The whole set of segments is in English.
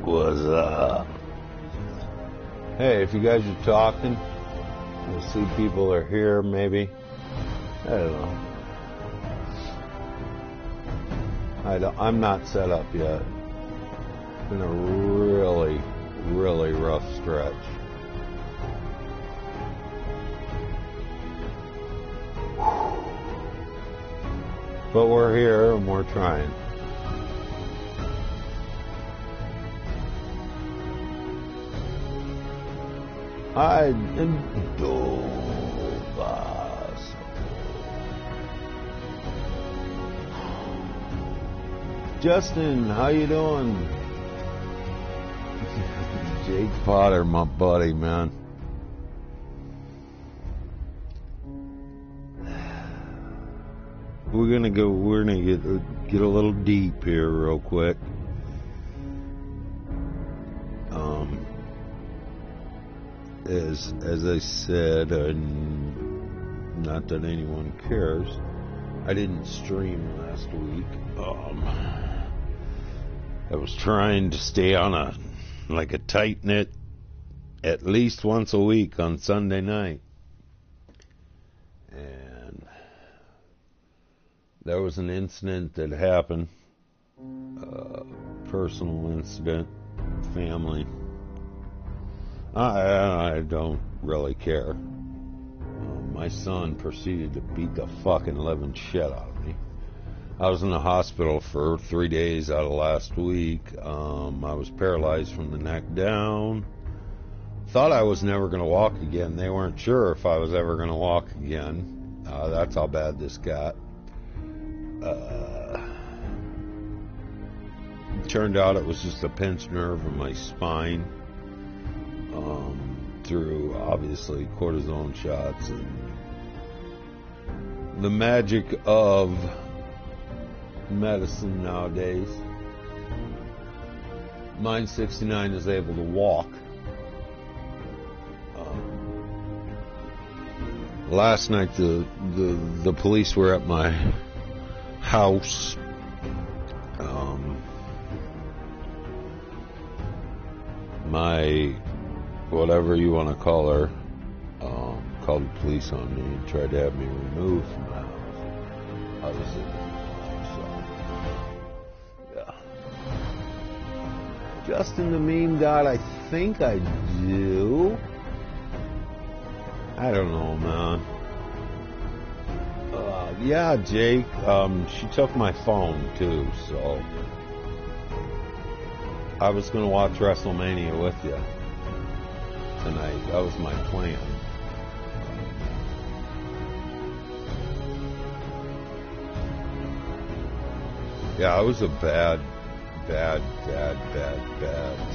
What's up? Hey, if you guys are talking, I see people are here, maybe. I don't know. I'm not set up yet. It's been a really, really rough stretch. But we're here and we're trying. I do Justin, how you doing? Jake Potter, my buddy, man. We're gonna get a little deep here real quick. As I said, not that anyone cares, I didn't stream last week. I was trying to stay on a tight knit at least once a week on Sunday night, and there was an incident that happened, personal incident, family. I don't really care. My son proceeded to beat the fucking living shit out of me. I was in the hospital for 3 days out of last week. I was paralyzed from the neck down. Thought I was never going to walk again. They weren't sure if I was ever going to walk again. That's how bad this got. Turned out it was just a pinched nerve in my spine. Through obviously cortisone shots and the magic of medicine nowadays. Mine 69 is able to walk. Last night the police were at my house. My whatever you want to call her, called the police on me and tried to have me removed from the house. I was in the house, so, yeah. Justin the Meme God, I think I do. I don't know, man. Yeah, Jake, she took my phone, too, so I was going to watch WrestleMania with you tonight. That was my plan. Yeah, it was a bad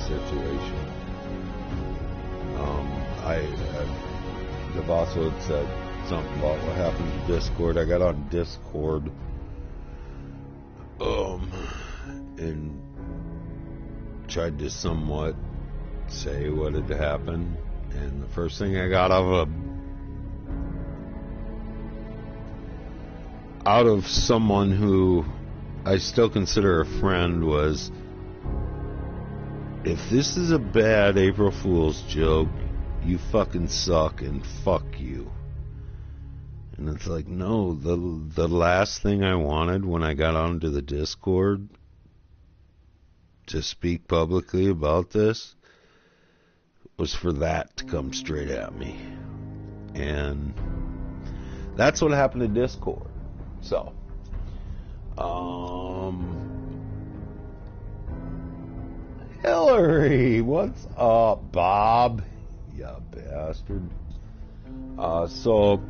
situation. The boss had said something about what happened to Discord. I got on Discord, and tried to somewhat say what had happened, and the first thing I got out of someone who I still consider a friend was, if this is a bad April Fool's joke, you fucking suck and fuck you. And it's like, no, the last thing I wanted when I got onto the Discord to speak publicly about this was for that to come straight at me. And that's what happened to Discord. So, Hillary, what's up, Bob? You bastard. So,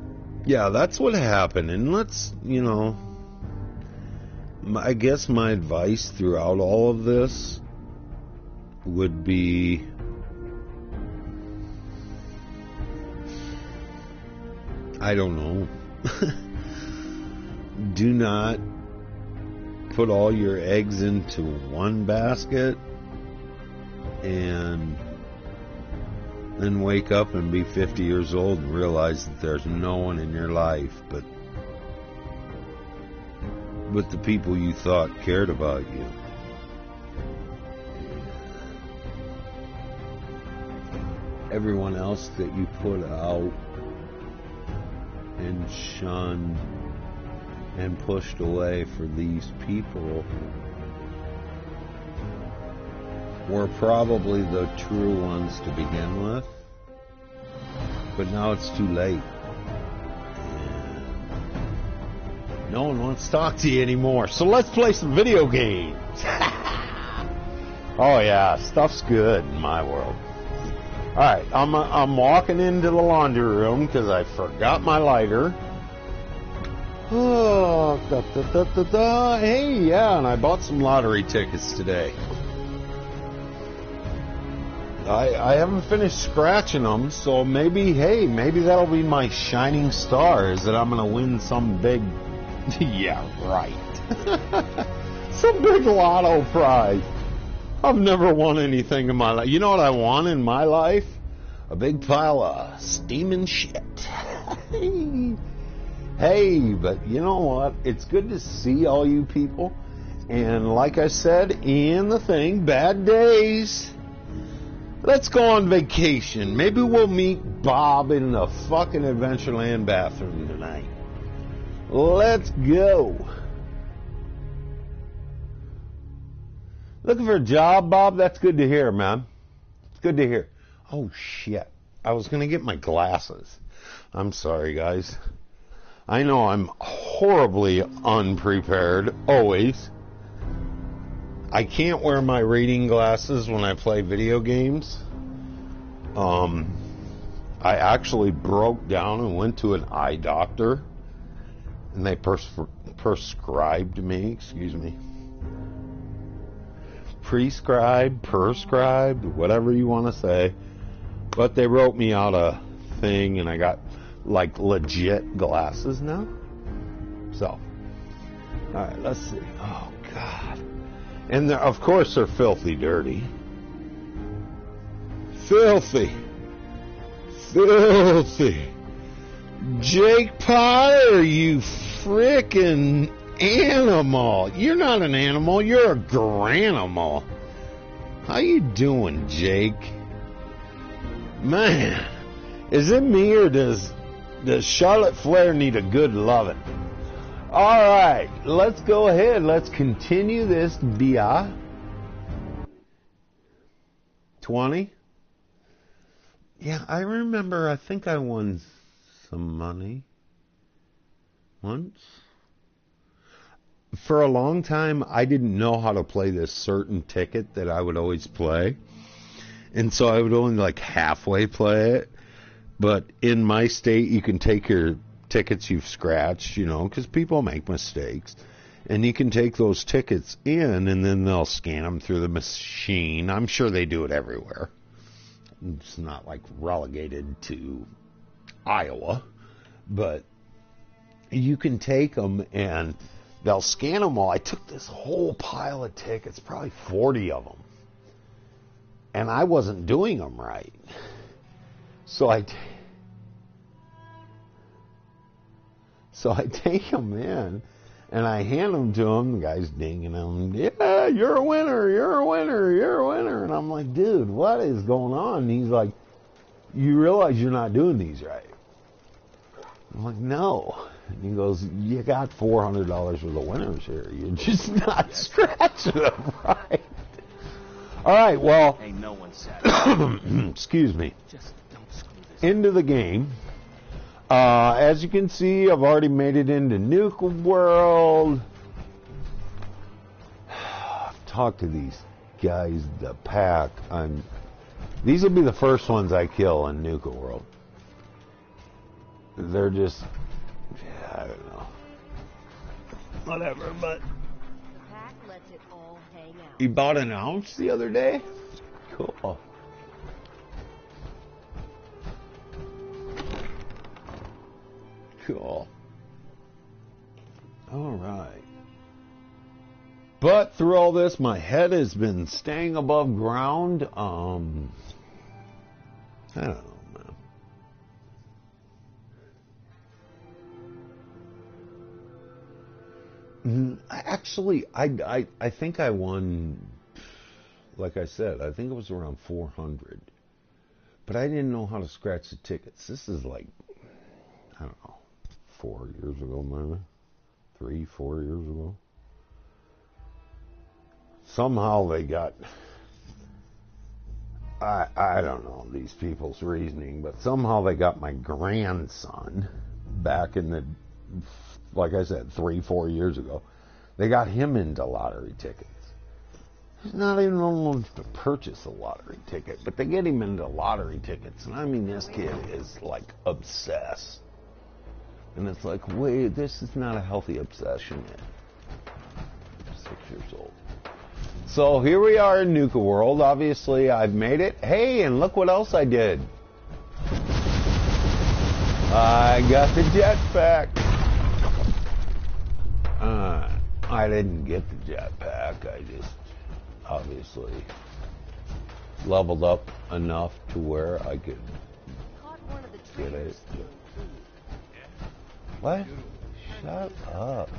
yeah, that's what happened. And let's, I guess my advice throughout all of this would be, I don't know. Do not put all your eggs into one basket and then wake up and be 50 years old and realize that there's no one in your life but the people you thought cared about you. Everyone else that you put out and shunned and pushed away for these people were probably the true ones to begin with, but now it's too late. And no one wants to talk to you anymore, so let's play some video games. Oh yeah, stuff's good in my world. Alright, I'm walking into the laundry room because I forgot my lighter. Oh, hey, yeah, and I bought some lottery tickets today. I haven't finished scratching them, so maybe that'll be my shining star, is that I'm going to win some big, yeah, right, some big lotto prize. I've never won anything in my life. You know what I won in my life? A big pile of steaming shit. Hey, but you know what? It's good to see all you people. And like I said in the thing, bad days. Let's go on vacation. Maybe we'll meet Bob in the fucking Adventureland bathroom tonight. Let's go. Looking for a job, Bob? That's good to hear, man. It's good to hear. Oh, shit. I was going to get my glasses. I'm sorry, guys. I know I'm horribly unprepared, always. I can't wear my reading glasses when I play video games. I actually broke down and went to an eye doctor, and they prescribed me, prescribed, whatever you want to say, but they wrote me out a thing, and I got like legit glasses now. So, alright, let's see. Oh God. And of course they're filthy dirty. Filthy. Jake Potter, you frickin' animal. You're not an animal, you're a granimal. How you doing, Jake? Man, is it me or does Charlotte Flair need a good loving? Alright, let's go ahead. Let's continue this via 20. Yeah, I remember, I think I won some money once. For a long time, I didn't know how to play this certain ticket that I would always play. And so I would only like halfway play it. But in my state, you can take your tickets you've scratched, because people make mistakes. And you can take those tickets in, and then they'll scan them through the machine. I'm sure they do it everywhere. It's not like relegated to Iowa. But you can take them, and they'll scan them all. I took this whole pile of tickets, probably 40 of them. And I wasn't doing them right. So I take them in, and I hand them to him. The guy's dinging them. Yeah, you're a winner, you're a winner, you're a winner. And I'm like, dude, what is going on? And he's like, you realize you're not doing these right. I'm like, no. And he goes, you got $400 worth of winners here. You're just not scratching them right. All right, well, Ain't no one satisfied. excuse me. Just don't screw this. Into the game. As you can see, I've already made it into Nuka World. I've talked to these guys, the pack. These will be the first ones I kill in Nuka World. They're just, I don't know. Whatever, but. The pack lets it all hang out. You bought an ounce the other day? Cool. Cool. All right. But through all this, my head has been staying above ground. I don't know, man. Actually, I think I won, like I said, I think it was around 400. But I didn't know how to scratch the tickets. This is like, I don't know, 4 years ago, maybe? 3, 4 years ago. Somehow they got, I don't know these people's reasoning, but somehow they got my grandson back in the, like I said, 3, 4 years ago. They got him into lottery tickets. He's not even old enough to purchase a lottery ticket, but they get him into lottery tickets. And I mean, this kid is like obsessed. And it's like, wait, this is not a healthy obsession yet. 6 years old. So here we are in Nuka World. Obviously, I've made it. Hey, and look what else I did. I got the jetpack. I didn't get the jetpack. I just obviously leveled up enough to where I could get it. What? Shut up.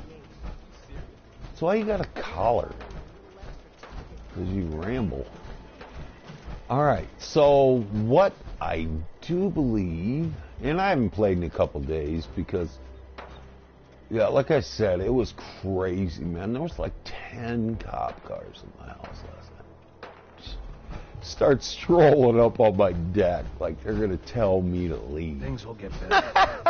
That's why you got a collar. Because you ramble. Alright, so what I do believe, and I haven't played in a couple days because, yeah, like I said, it was crazy, man. There was like 10 cop cars in my house last night. Just start strolling up on my deck like they're going to tell me to leave. Things will get better.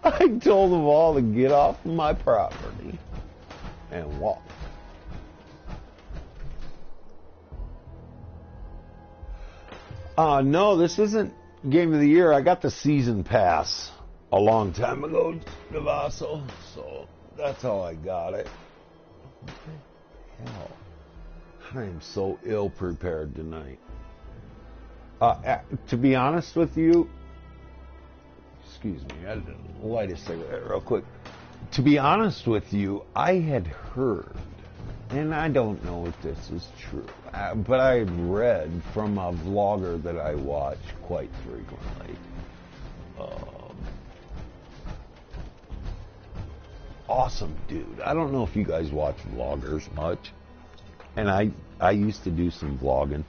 I told them all to get off of my property and walk. No, this isn't Game of the Year. I got the season pass a long time ago, Navaso, so that's how I got it. What the hell? I am so ill-prepared tonight. To be honest with you, excuse me, I had to light a cigarette real quick. To be honest with you, I had heard, and I don't know if this is true, but I had read from a vlogger that I watch quite frequently. Awesome dude. I don't know if you guys watch vloggers much, and I used to do some vlogging.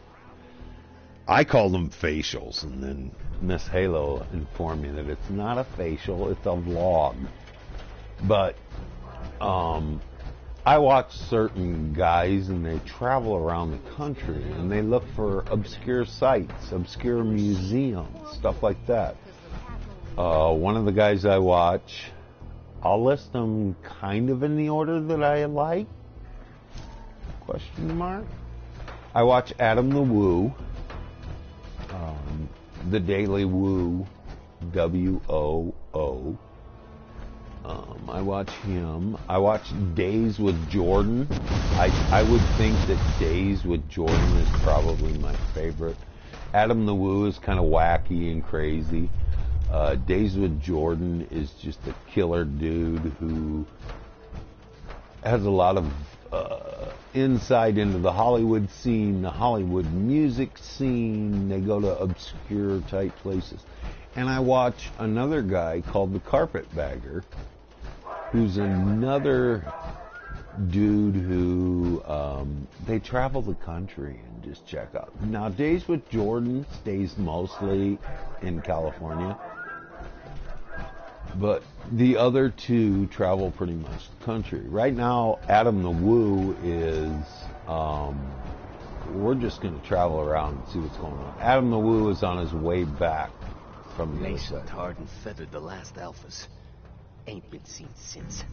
I call them facials, and then Miss Halo informed me that it's not a facial, it's a vlog. But I watch certain guys, and they travel around the country, and they look for obscure sites, obscure museums, stuff like that. One of the guys I watch, I'll list them kind of in the order that I like. Question mark. I watch Adam the Woo, the Daily Woo, WOO. I watch him. I watch Days with Jordan. I would think that Days with Jordan is probably my favorite. Adam the Woo is kind of wacky and crazy. Days with Jordan is just a killer dude who has a lot of insight into the Hollywood scene, the Hollywood music scene. They go to obscure type places. And I watch another guy called the Carpetbagger, who's another dude who they travel the country and just check out. Now, Days with Jordan stays mostly in California, But the other two travel pretty much the country. Right now, Adam the Woo is, we're just going to travel around and see what's going on. Adam the Woo is on his way back from the other Mason side. tarred and feathered the last alphas. Ain't been seen since.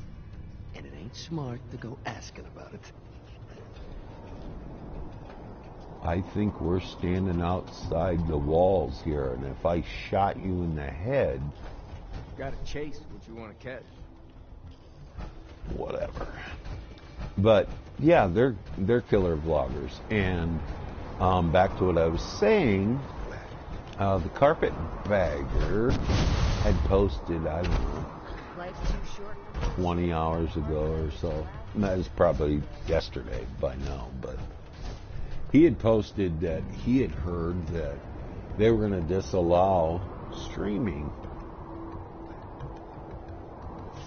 And it ain't smart to go asking about it. I think we're standing outside the walls here, and if I shot you in the head, Got to chase what you want to catch. whatever. But yeah, they're killer vloggers. And back to what I was saying, the carpetbagger had posted, I don't know, Life's too short for 20 hours ago or so. And that was probably yesterday by now, but he had posted that he had heard that they were going to disallow streaming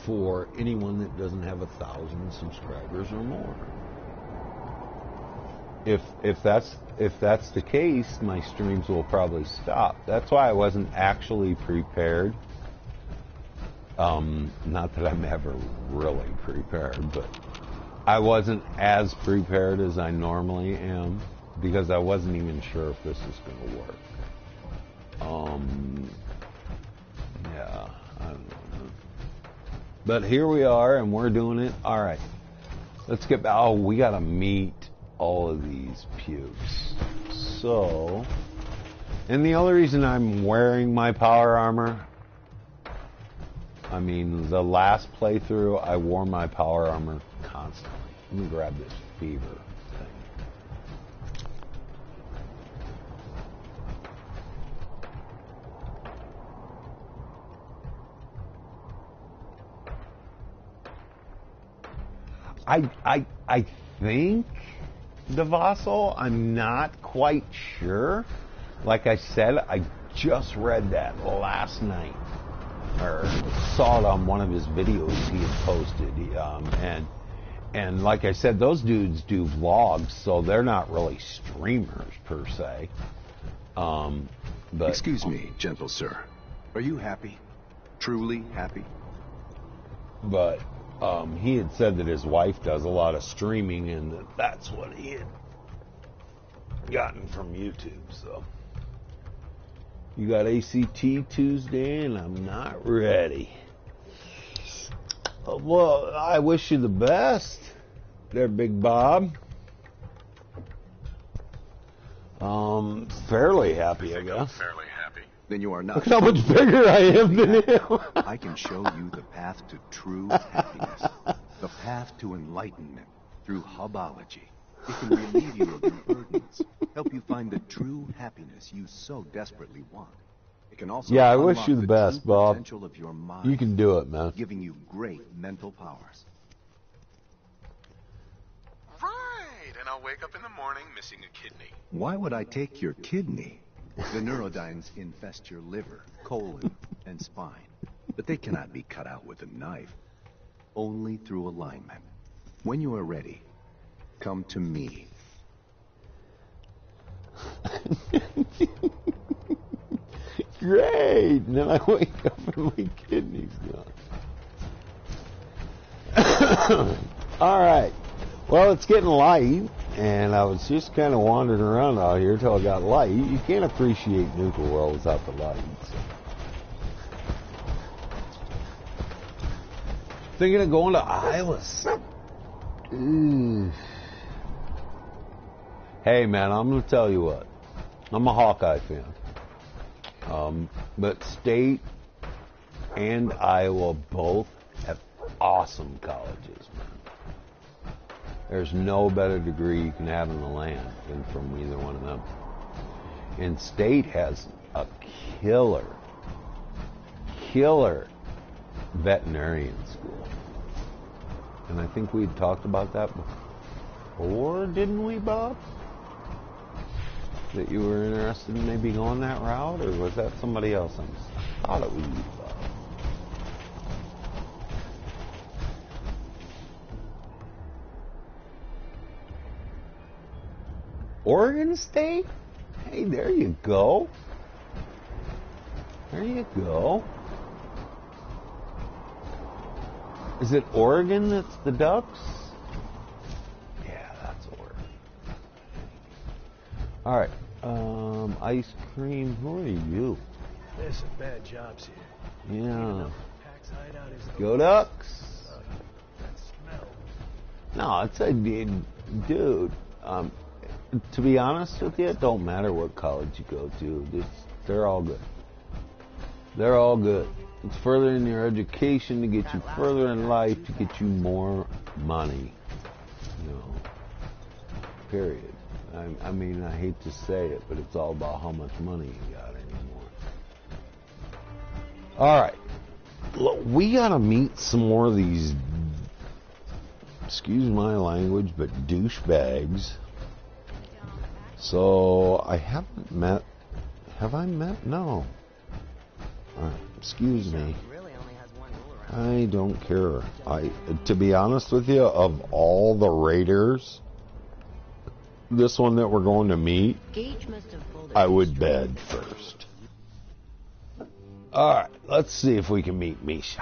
for anyone that doesn't have 1,000 subscribers or more. If that's the case, my streams will probably stop. That's why I wasn't actually prepared. Not that I'm ever really prepared, but I wasn't as prepared as I normally am because I wasn't even sure if this was going to work. Yeah, I don't know. But here we are, and we're doing it. All right, let's get back. Oh, we got to meet all of these pukes. So, and the only reason I'm wearing my power armor, I mean, the last playthrough, I wore my power armor constantly. Let me grab this fever thing. I think the Vassal, I'm not quite sure. Like I said, I just read that last night, or saw it on one of his videos he had posted. And like I said, those dudes do vlogs, so they're not really streamers per se. But Excuse me, gentle sir. Are you happy? Truly happy? But he had said that his wife does a lot of streaming, and that's what he had gotten from YouTube. So you got ACT Tuesday, and I'm not ready. Well, I wish you the best there, Big Bob. Fairly happy, I guess. Fairly happy. Then you are not. Look how much bigger I am than him. I can show you the path to true happiness. The path to enlightenment through hubology. It can relieve you of your burdens, help you find the true happiness you so desperately want. It can also Yeah, I wish unlock you the best, true Bob. potential of your mind, You can do it, man. giving you great mental powers. Right, and I'll wake up in the morning missing a kidney. Why would I take your kidney? The neurodynes infest your liver, colon, and spine. But they cannot be cut out with a knife. Only through alignment. When you are ready, come to me. Great! And then I wake up and my kidney's gone. All right. Well, it's getting light, and I was just kind of wandering around out here till it got light. You can't appreciate Nuka World without the lights. Thinking of going to Islas. Ooh. Hey, man, I'm going to tell you what. I'm a Hawkeye fan. But State and Iowa both have awesome colleges, man. There's no better degree you can have in the land than from either one of them. And State has a killer veterinarian school. And I think we'd talked about that before, didn't we, Bob? That you were interested in maybe going that route, or was that somebody else? I thought it was you, Bob. Oregon State? Hey, there you go. There you go. Is it Oregon that's the Ducks? Yeah, that's Oregon. Alright. Ice cream. Who are you? There's some bad jobs here. Yeah. Pack's hideout is Go Ducks. that smell. No, it's a dude. To be honest with you, it don't matter what college you go to. They're all good. They're all good. It's furthering your education to get you further in life, to get you more money. You know. Period. I mean, I hate to say it, but it's all about how much money you got anymore. All right. Look, we gotta meet some more of these, excuse my language, but douchebags. So I haven't met. Have I met? No. Excuse me. I don't care. To be honest with you, of all the raiders, this one that we're going to meet, I would bed first. All right, let's see if we can meet Misha.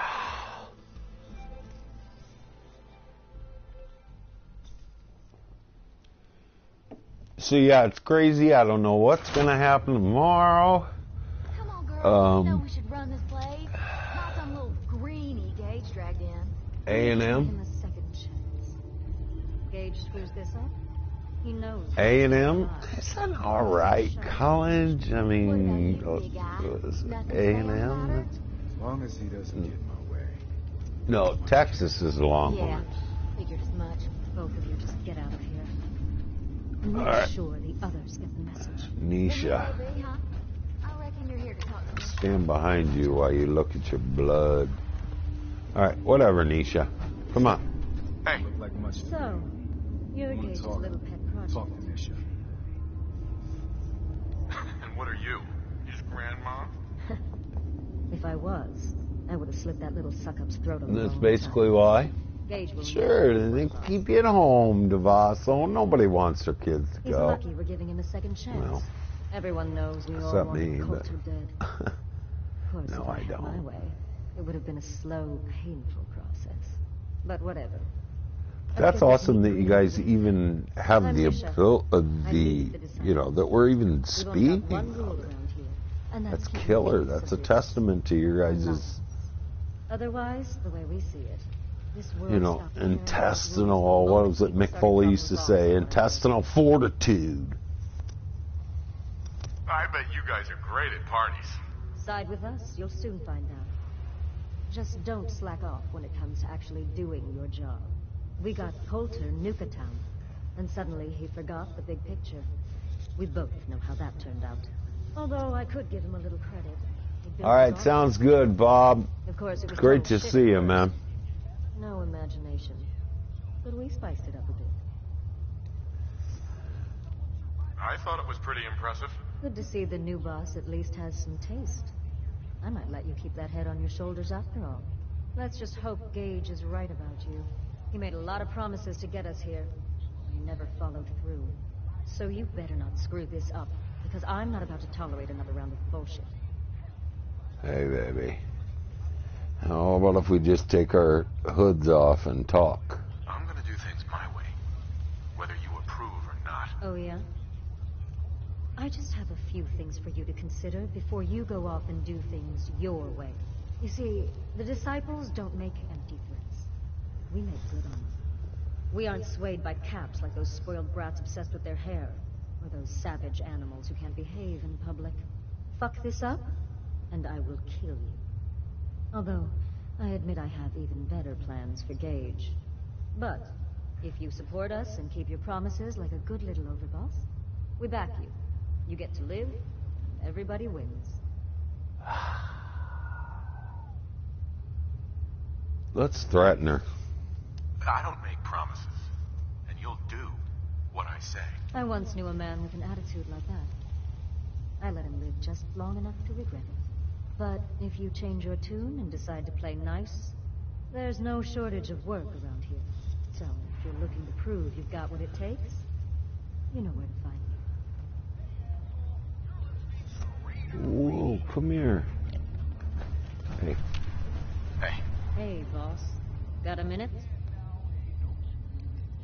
So yeah, it's crazy. I don't know what's gonna happen tomorrow. Come on, girl. You know we should run this place. Not some little greenie Gage dragged in. A&M. Give him a second chance. Gage screws this up. He knows. A&M. It's an all right college. I mean, A&M. As long as he doesn't get in my way. No, Texas is Longhorns. Yeah, figured as much. Both of you just get out of here. And make Alright. sure the others get the message. Nisha, Baby, huh? I reckon you're here to talk to me. stand behind you while you look at your blood. All right, whatever, Nisha. Come on. Hey, Look like much. So, you're wanna Gage's talk? little pet project. Talk to Misha. and what are you? His grandma? If I was, I would have slit that little suck-up's throat on the That's wrong basically time. why. Gage will Sure, they keep you at home, Devasso. Nobody wants their kids to He's go. lucky we're giving him a second chance. Well, Everyone knows we all except want me, Coulter but- dead. Of course, No, if I had don't. my way, it would have been a slow, painful process. But whatever. That's awesome that you guys even have the you know, that we're even We've only speaking got one rule of it. around here, and That's keep killer. peace That's a and testament to your business. guys' Otherwise, the way we see it, this world you know, stopped caring about intestinal, rules the what moment was it people Mick started Foley dropping used to bombs say, on one intestinal fortitude. I bet you guys are great at parties. another. Side with us, you'll soon find out. Just don't slack off when it comes to actually doing your job. We got Coulter Nuka Town, and suddenly he forgot the big picture. We both know how that turned out. Although I could give him a little credit. He built All right, his sounds office. good, Bob. Of course, it was Great total to shit see you, first. man. No imagination. But we spiced it up a bit. I thought it was pretty impressive. Good to see the new boss at least has some taste. I might let you keep that head on your shoulders after all. Let's just hope Gage is right about you. He made a lot of promises to get us here. He never followed through. So you better not screw this up, because I'm not about to tolerate another round of bullshit. Hey, baby. How about if we just take our hoods off and talk? I'm gonna do things my way, whether you approve or not. Oh, yeah? I just have a few things for you to consider before you go off and do things your way. You see, the disciples don't make empty threats. We make good on them. We aren't swayed by caps like those spoiled brats obsessed with their hair, or those savage animals who can't behave in public. Fuck this up, and I will kill you. Although, I admit I have even better plans for Gage. But, if you support us and keep your promises like a good little overboss, we back you. You get to live, everybody wins. Let's threaten her. I don't make promises, and you'll do what I say. I once knew a man with an attitude like that. I let him live just long enough to regret it. But if you change your tune and decide to play nice, there's no shortage of work around here. So, if you're looking to prove you've got what it takes, you know where to find me. Whoa, come here. Hey. Hey, Hey, boss. Got a minute?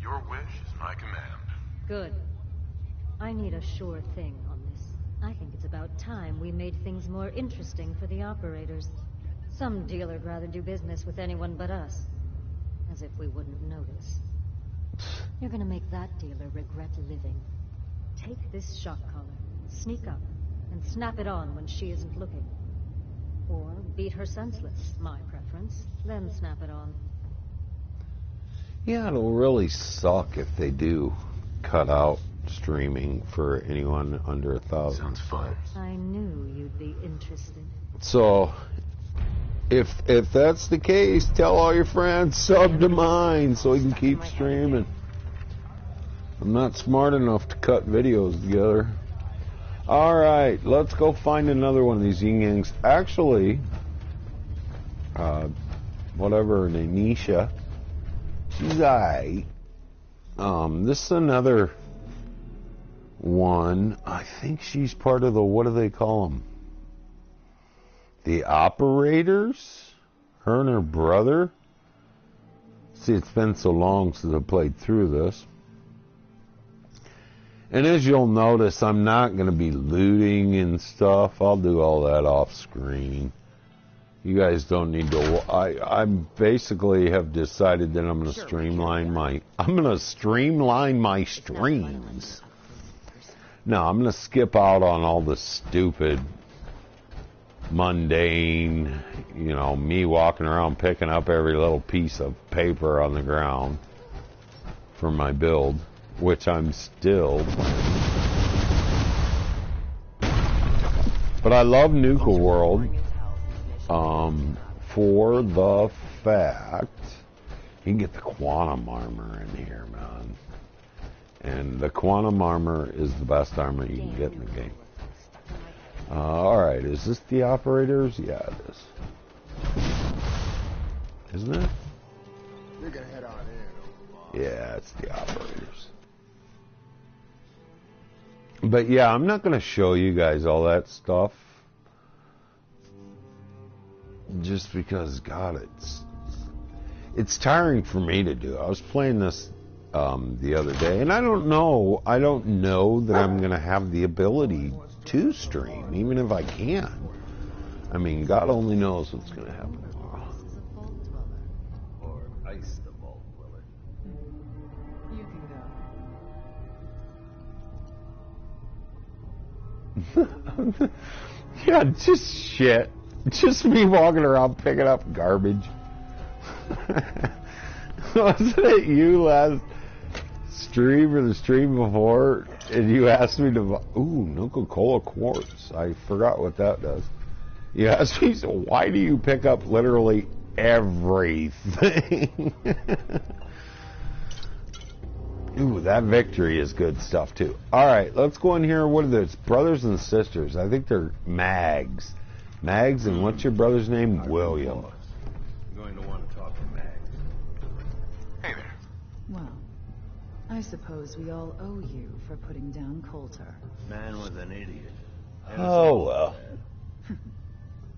Your wish is my command. Good. I need a sure thing on this. I think it's about time we made things more interesting for the operators. Some dealer'd rather do business with anyone but us. As if we wouldn't notice. You're gonna make that dealer regret living. Take this shock collar, sneak up, and snap it on when she isn't looking. Or beat her senseless, my preference, then snap it on. Yeah, it'll really suck if they do cut out streaming for anyone under 1,000. Sounds fun. I knew you'd be interested. So, if that's the case, tell all your friends, sub to mine so we can keep streaming. I'm not smart enough to cut videos together. Alright, let's go find another one of these yin-yangs. Actually, whatever her name, Nisha, she's alright. This is another one. I think she's part of the, what do they call them? The operators? Her and her brother? See, it's been so long since I played through this. And as you'll notice, I'm not going to be looting and stuff. I'll do all that off screen. You guys don't need to. I basically have decided that I'm going to streamline my streams. No, I'm going to skip out on all the stupid, mundane, you know, me walking around picking up every little piece of paper on the ground for my build, which I'm still. But I love Nuka World for the fact you can get the quantum armor in here, man. And the quantum armor is the best armor you can get in the game. Alright, is this the operators? Yeah, it is. Isn't it? You're gonna head on in. Yeah, it's the operators. But yeah, I'm not going to show you guys all that stuff. Just because, God, it's tiring for me to do. I was playing this the other day, and I don't know that I'm going to have the ability to stream, even if I can. I mean, God only knows what's going to happen tomorrow. Or ice the vault dweller. You can go. Yeah, just shit. Just me walking around picking up garbage. Wasn't it you last stream or the stream before? And you asked me to... Ooh, Nuka-Cola quartz. I forgot what that does. You asked me, so why do you pick up literally everything? Ooh, that victory is good stuff, too. Alright, let's go in here. What are those? Brothers and sisters. I think they're Mags. Mags, and what's your brother's name? William. You're going to want to talk to Max. Hey there. Well, I suppose we all owe you for putting down Coulter. Man was an idiot. Oh, well.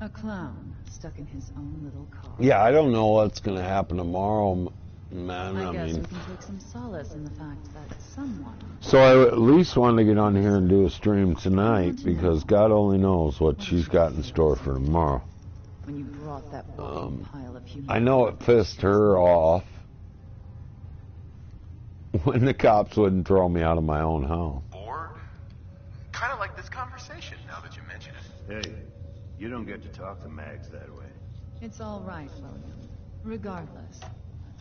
A clown stuck in his own little car. Yeah, I don't know what's going to happen tomorrow, man. I guess mean, we can take some solace in the fact that someone... so I at least wanted to get on here and do a stream tonight because God only knows what she's got in store for tomorrow. When you brought that walking pile of human... I know it pissed her off when the cops wouldn't throw me out of my own house. Bored? Kind of like this conversation now that you mention it. Hey, you don't get to talk to Mags that way. It's all right, William. Regardless,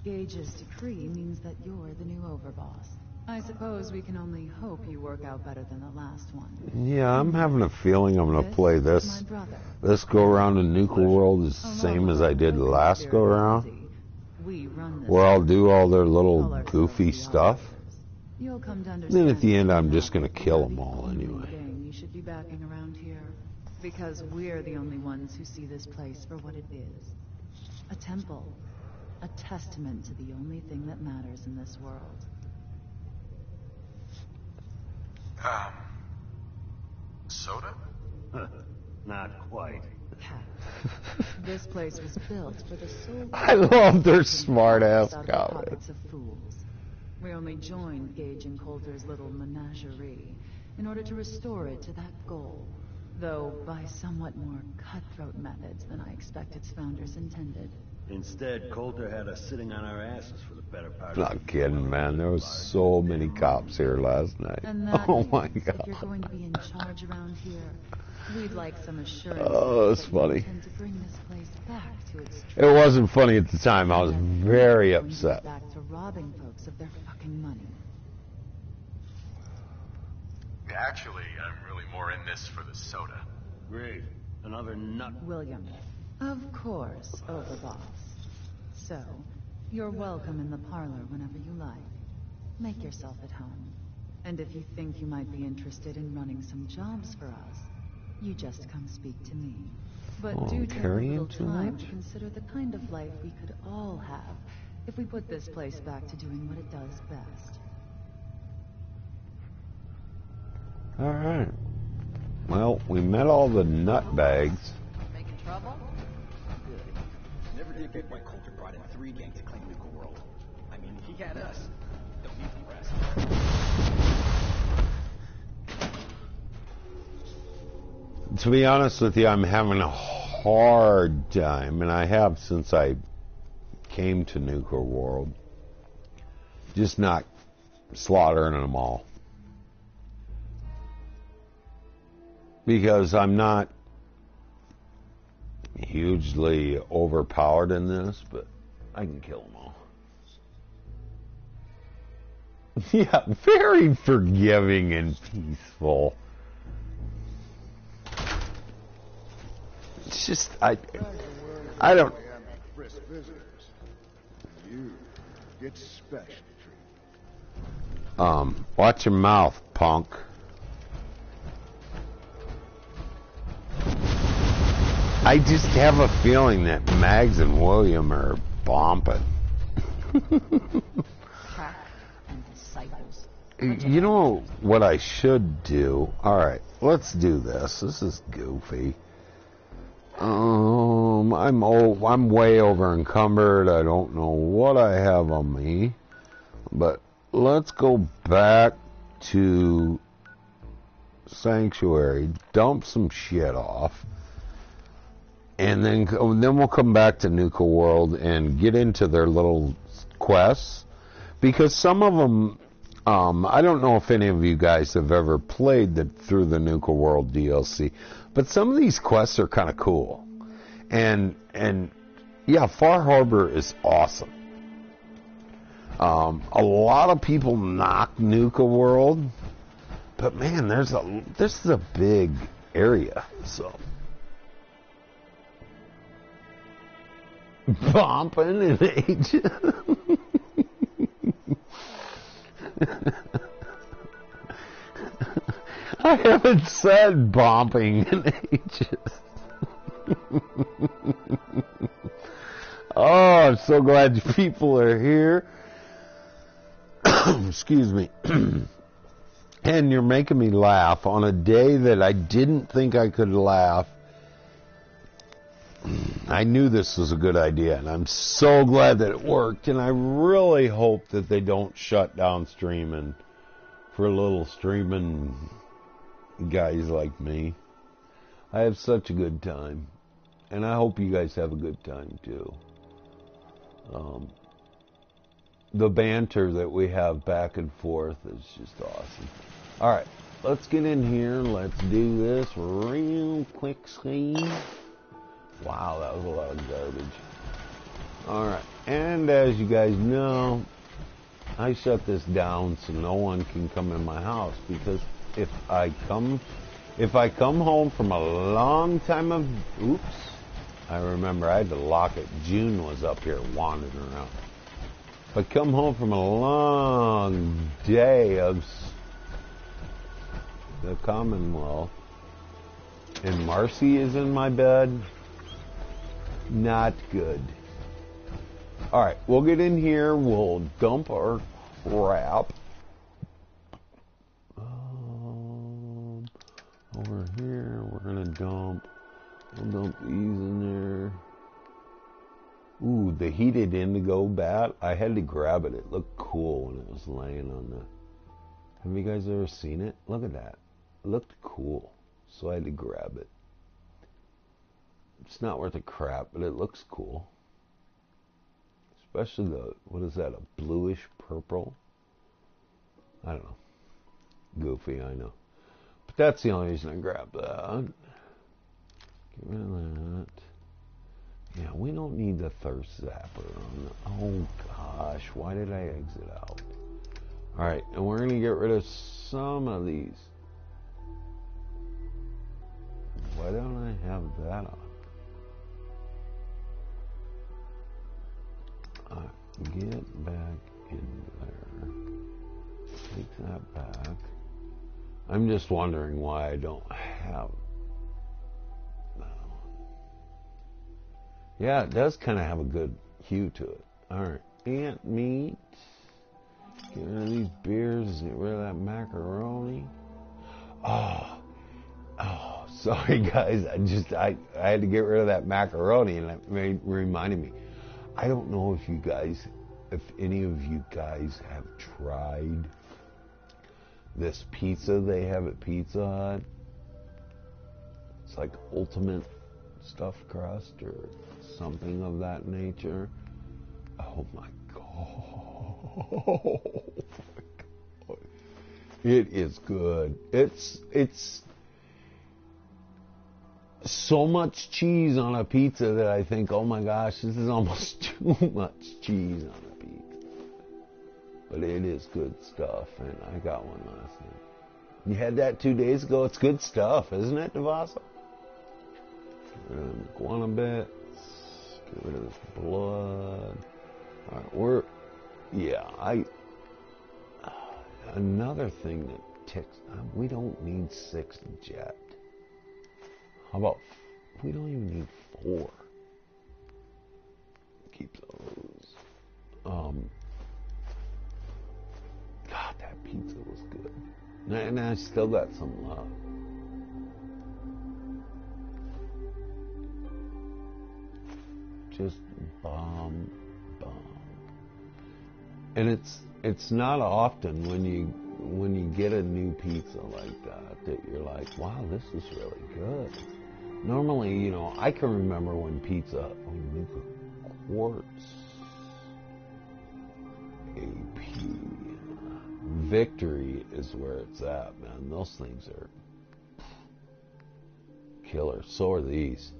Gage's decree means that you're the new overboss. I suppose we can only hope you work out better than the last one. Yeah, I'm having a feeling I'm going to play is this. my brother. This go around in Nuka World is the same as I did last go around, We run this where I'll do all their little Call ourselves goofy the stuff. Operators. You'll come to Then understand at the end, I'm that just going to we kill are them the all only anyway. gang you should be backing around here, because we're the only ones who see this place for what it is. A temple. A testament to the only thing that matters in this world. Soda? Not quite. This place was built for the sole I love their purpose of smart-ass out of the comments. pockets of fools. We only joined Gage and Coulter's little menagerie in order to restore it to that goal, though by somewhat more cutthroat methods than I expect its founders intended. Instead, Coulter had us sitting on our asses for the better part of Not kidding, man. There was so many cops here last night. And that Oh my means god. if you're going to be in charge around here, we'd like some assurance Oh, that's that you funny. intend to bring this place back to its It wasn't funny at the time. I was very upset. back to robbing folks of their fucking money. Actually, I'm really more in this for the soda. Great. Another nut. William. Of course, Overboss. So, you're welcome in the parlor whenever you like. Make yourself at home. And if you think you might be interested in running some jobs for us, you just come speak to me. But Oh, do take a carrying little too time much? to consider the kind of life we could all have if we put this place back to doing what it does best. Alright. Well, we met all the nutbags. Making trouble? Good. Never did get why Coulter brought in 3 gangs to claim Nuka World. I mean, he had us. Don't need the rest. To be honest with you, I'm having a hard time, and I have since I came to Nuka World, just not slaughtering them all. Because I'm not hugely overpowered in this, but I can kill them all. Yeah, very forgiving and peaceful. It's just, I don't... Brisk visitors. You get special treatment. Watch your mouth, punk. I just have a feeling that Mags and William are bomping. Crack and disciples. You know what I should do? Alright, let's do this. This is goofy. I'm way over encumbered. I don't know what I have on me. But let's go back to Sanctuary, dump some shit off, and then we'll come back to Nuka World and get into their little quests, because some of them, I don't know if any of you guys have ever played through the Nuka World DLC, but some of these quests are kind of cool, and yeah, Far Harbor is awesome. A lot of people knock Nuka World, but man, this is a big area, so. Bumping in age. I haven't said bumping in ages. Oh, I'm so glad you people are here. Excuse me. And you're making me laugh on a day that I didn't think I could laugh. I knew this was a good idea, and I'm so glad that it worked, and I really hope that they don't shut down streaming for little streaming guys like me. I have such a good time, and I hope you guys have a good time too. The banter that we have back and forth is just awesome. Alright, let's get in here. Let's do this real quick. Wow, that was a lot of garbage. Alright, and as you guys know, I shut this down so no one can come in my house, because if I come home from a long time of... Oops. I remember I had to lock it. June was up here wandering around. If I come home from a long day of the Commonwealth and Marcy is in my bed, not good. Alright, we'll get in here. We'll dump our crap. Over here, we're going to dump I'll dump these in there. Ooh, the heated indigo bat. I had to grab it. It looked cool when it was laying on the... Have you guys ever seen it? Look at that. It looked cool. So I had to grab it. It's not worth a crap, but it looks cool. Especially the... What is that? A bluish purple? I don't know. Goofy, I know. But that's the only reason I grabbed that. Get rid of that. Yeah, we don't need the thirst zapper on. Oh gosh, why did I exit out? Alright, and we're going to get rid of some of these. Why don't I have that on? Get back in there. Take that back. I'm just wondering why I don't have... Yeah, it does kind of have a good hue to it. Alright, ant meat. Get rid of these beers. Get rid of that macaroni. Oh, sorry guys. I had to get rid of that macaroni, and it reminded me. I don't know if any of you guys have tried this pizza they have at Pizza Hut. It's like ultimate stuffed crust or something of that nature. Oh my god. It is good. It's so much cheese on a pizza that I think, oh my gosh, this is almost too much cheese on a pizza. But it is good stuff, and I got one last night. You had that 2 days ago. It's good stuff, isn't it, Devasa? Get rid of the iguana bits. Get rid of this blood. Alright, another thing that ticks, we don't need 6 jet. How about, we don't even need 4. Keep those. God, that pizza was good. And I still got some left. Just bomb. And it's not often when you get a new pizza like that you're like, wow, this is really good. Normally, I can remember when pizza, Nuka Quartz, AP, Victory is where it's at, man. Those things are killer. So are these.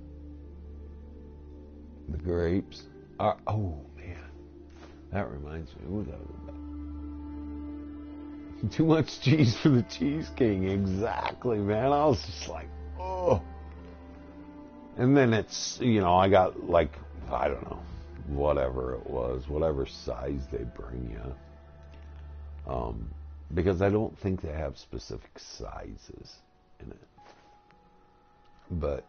The grapes are, oh man, that reminds me, we gotta go back. Too much cheese for the Cheese King, exactly, man. I was just like, oh. And then it's, I got like, I don't know, whatever it was, whatever size they bring you. Because I don't think they have specific sizes in it. But,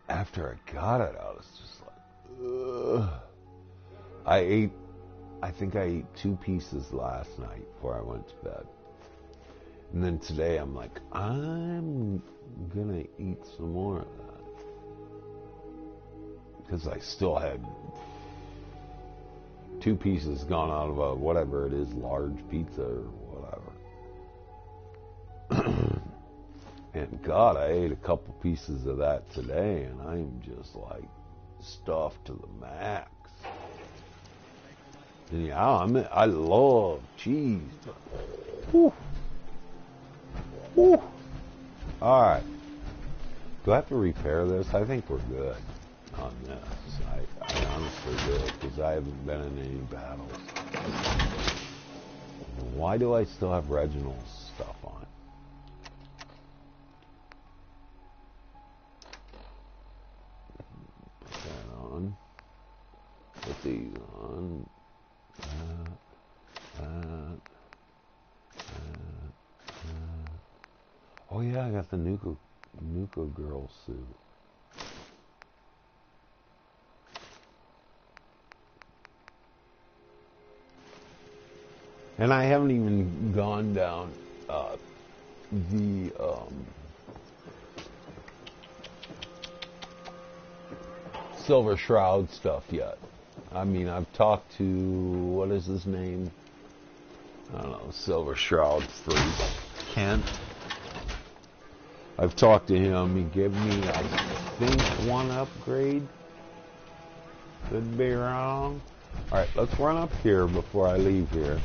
after I got it, I was just like, ugh. I think I ate 2 pieces last night before I went to bed. And then today I'm like, I'm gonna eat some more of that. Because I still had 2 pieces gone out of a, whatever it is, large pizza or whatever. And God, I ate a couple pieces of that today, and I'm just like stuffed to the max. And yeah, I love cheese. Whew. Whew. All right. Do I have to repair this? I think we're good on this. I honestly do, because I haven't been in any battles. Why do I still have Reginald's stuff on? Put that on. Put these on. That. Oh yeah, I got the Nuka girl suit. And I haven't even gone down the Silver Shroud stuff yet. I mean, I've talked to, what is his name? I don't know, Silver Shroud freak, Kent. I've talked to him. He gave me, I think, one upgrade. Could be wrong. Alright, let's run up here before I leave here.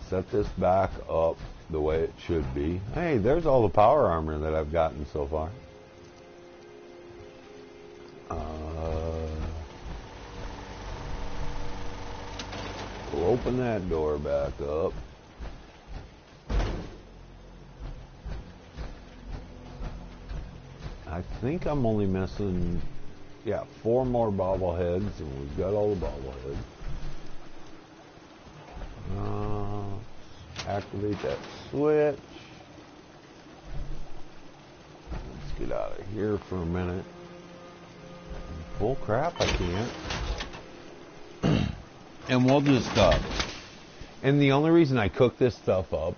Set this back up the way it should be. Hey, there's all the power armor that I've gotten so far. We'll open that door back up. I think I'm only missing, 4 more bobbleheads, and we've got all the bobbleheads. Activate that switch. Let's get out of here for a minute. Full crap, I can't. And we'll just and the only reason I cook this stuff up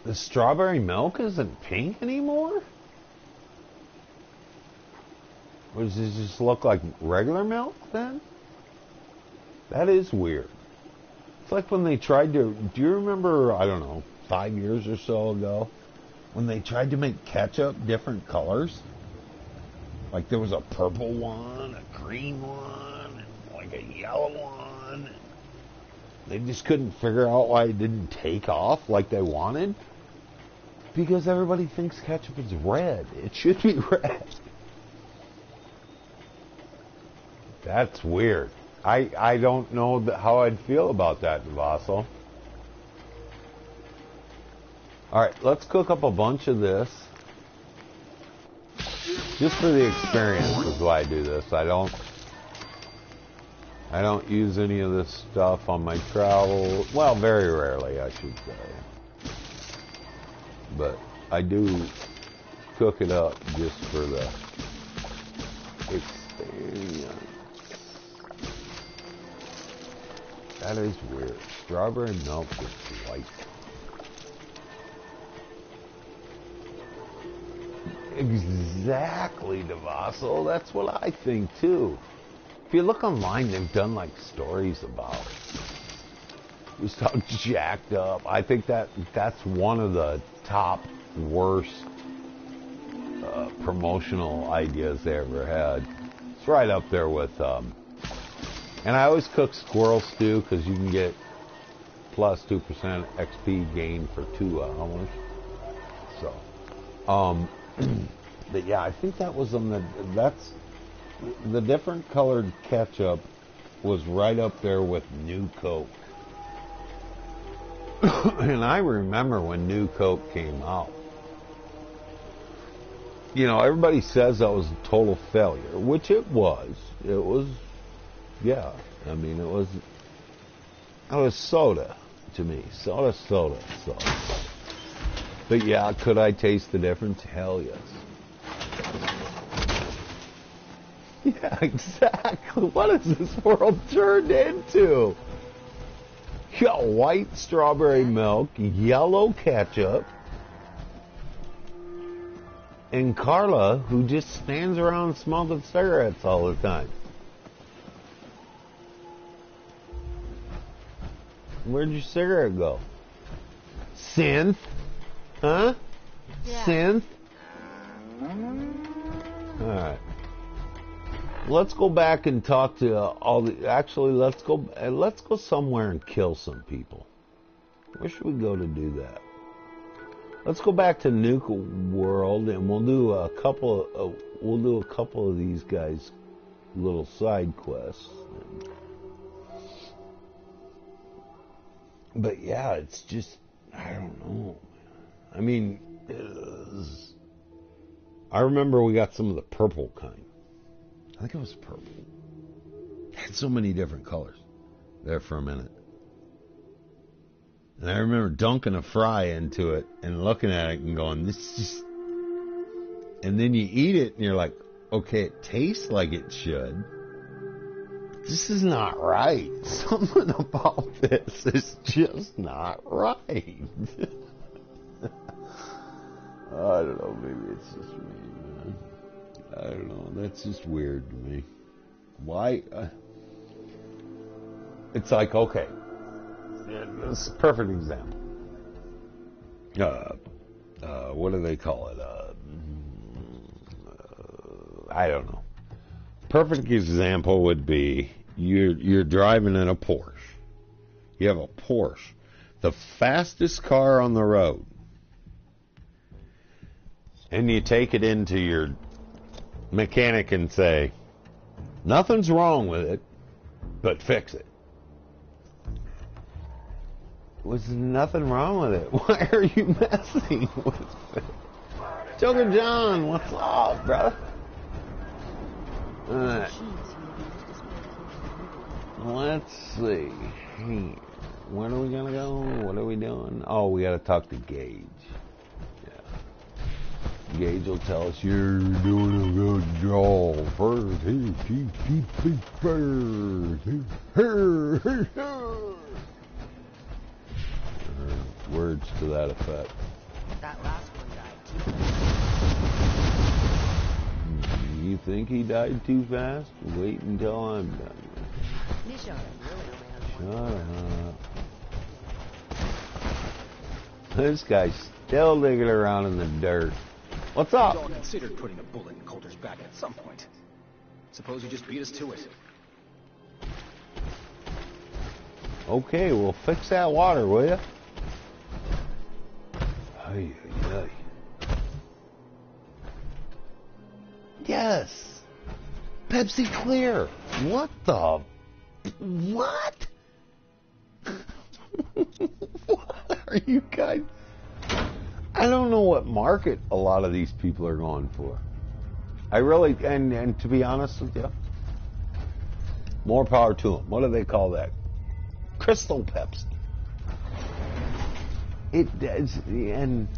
the strawberry milk isn't pink anymore? Or does it just look like regular milk then? That is weird. It's like when they tried to, do you remember, I don't know, 5 years or so ago, when they tried to make ketchup different colors? Like there was a purple one, a green one, and like a yellow one. They just couldn't figure out why it didn't take off like they wanted. Because everybody thinks ketchup is red. It should be red. That's weird. I don't know how I'd feel about that, Vassal. Alright, let's cook up a bunch of this. Just for the experience is why I do this. I don't use any of this stuff on my travel. Well, very rarely, I should say. But I do cook it up just for the experience. That is weird. Strawberry milk is white. Exactly, Devasso. That's what I think too. If you look online, they've done like stories about just how jacked up. I think that's one of the top worst promotional ideas they ever had. It's right up there with and I always cook squirrel stew because you can get plus 2% XP gain for 2 hours. So, but yeah, I think that was on that's the different colored ketchup was right up there with New Coke. And I remember when New Coke came out. You know, everybody says that was a total failure, which it was. It was, yeah. I mean, it was soda to me. Soda. So. But yeah, could I taste the difference? Hell yes. Yeah, exactly. What has this world turned into? You got white strawberry milk, yellow ketchup, and Carla, who just stands around smoking cigarettes all the time. Where'd your cigarette go? Synth? Huh? Yeah. Synth? Alright. Let's go back and talk to all the... Actually, let's go somewhere and kill some people. Where should we go to do that? Let's go back to Nuka World, and we'll do a couple of these guys' little side quests. But yeah, it's just, I don't know. I mean, I remember we got some of the purple kind. I think it was purple. It had so many different colors there for a minute. And I remember dunking a fry into it and looking at it and going, this is just... And then you eat it and you're like, okay, it tastes like it should. This is not right. Something about this is just not right. I don't know, maybe it's just me, man. I don't know, that's just weird to me. Why? It's like, okay, this is a perfect example. What do they call it? I don't know. Perfect example would be you're driving in a Porsche. You have a Porsche, the fastest car on the road, and you take it into your mechanic and say, nothing's wrong with it, but fix it. Was nothing wrong with it? Why are you messing with it? Joker John, what's up, brother? Let's see. Where are we gonna go? What are we doing? Oh, we gotta talk to Gage. Yeah. Gage will tell us you're doing a good job. Words to that effect. That last one died too. You think he died too fast? Wait until I'm done. Shut up. This guy's still digging around in the dirt. What's up? We all considered putting a bullet in Coulter's back at some point. Suppose you just beat us to it. Okay, well, fix that water, will you? Ay, ay, ay. Yes. Pepsi Clear. What the? What? What are you guys? I don't know what market a lot of these people are going for. I really, and to be honest with you, more power to them. What do they call that? Crystal Pepsi. It does, and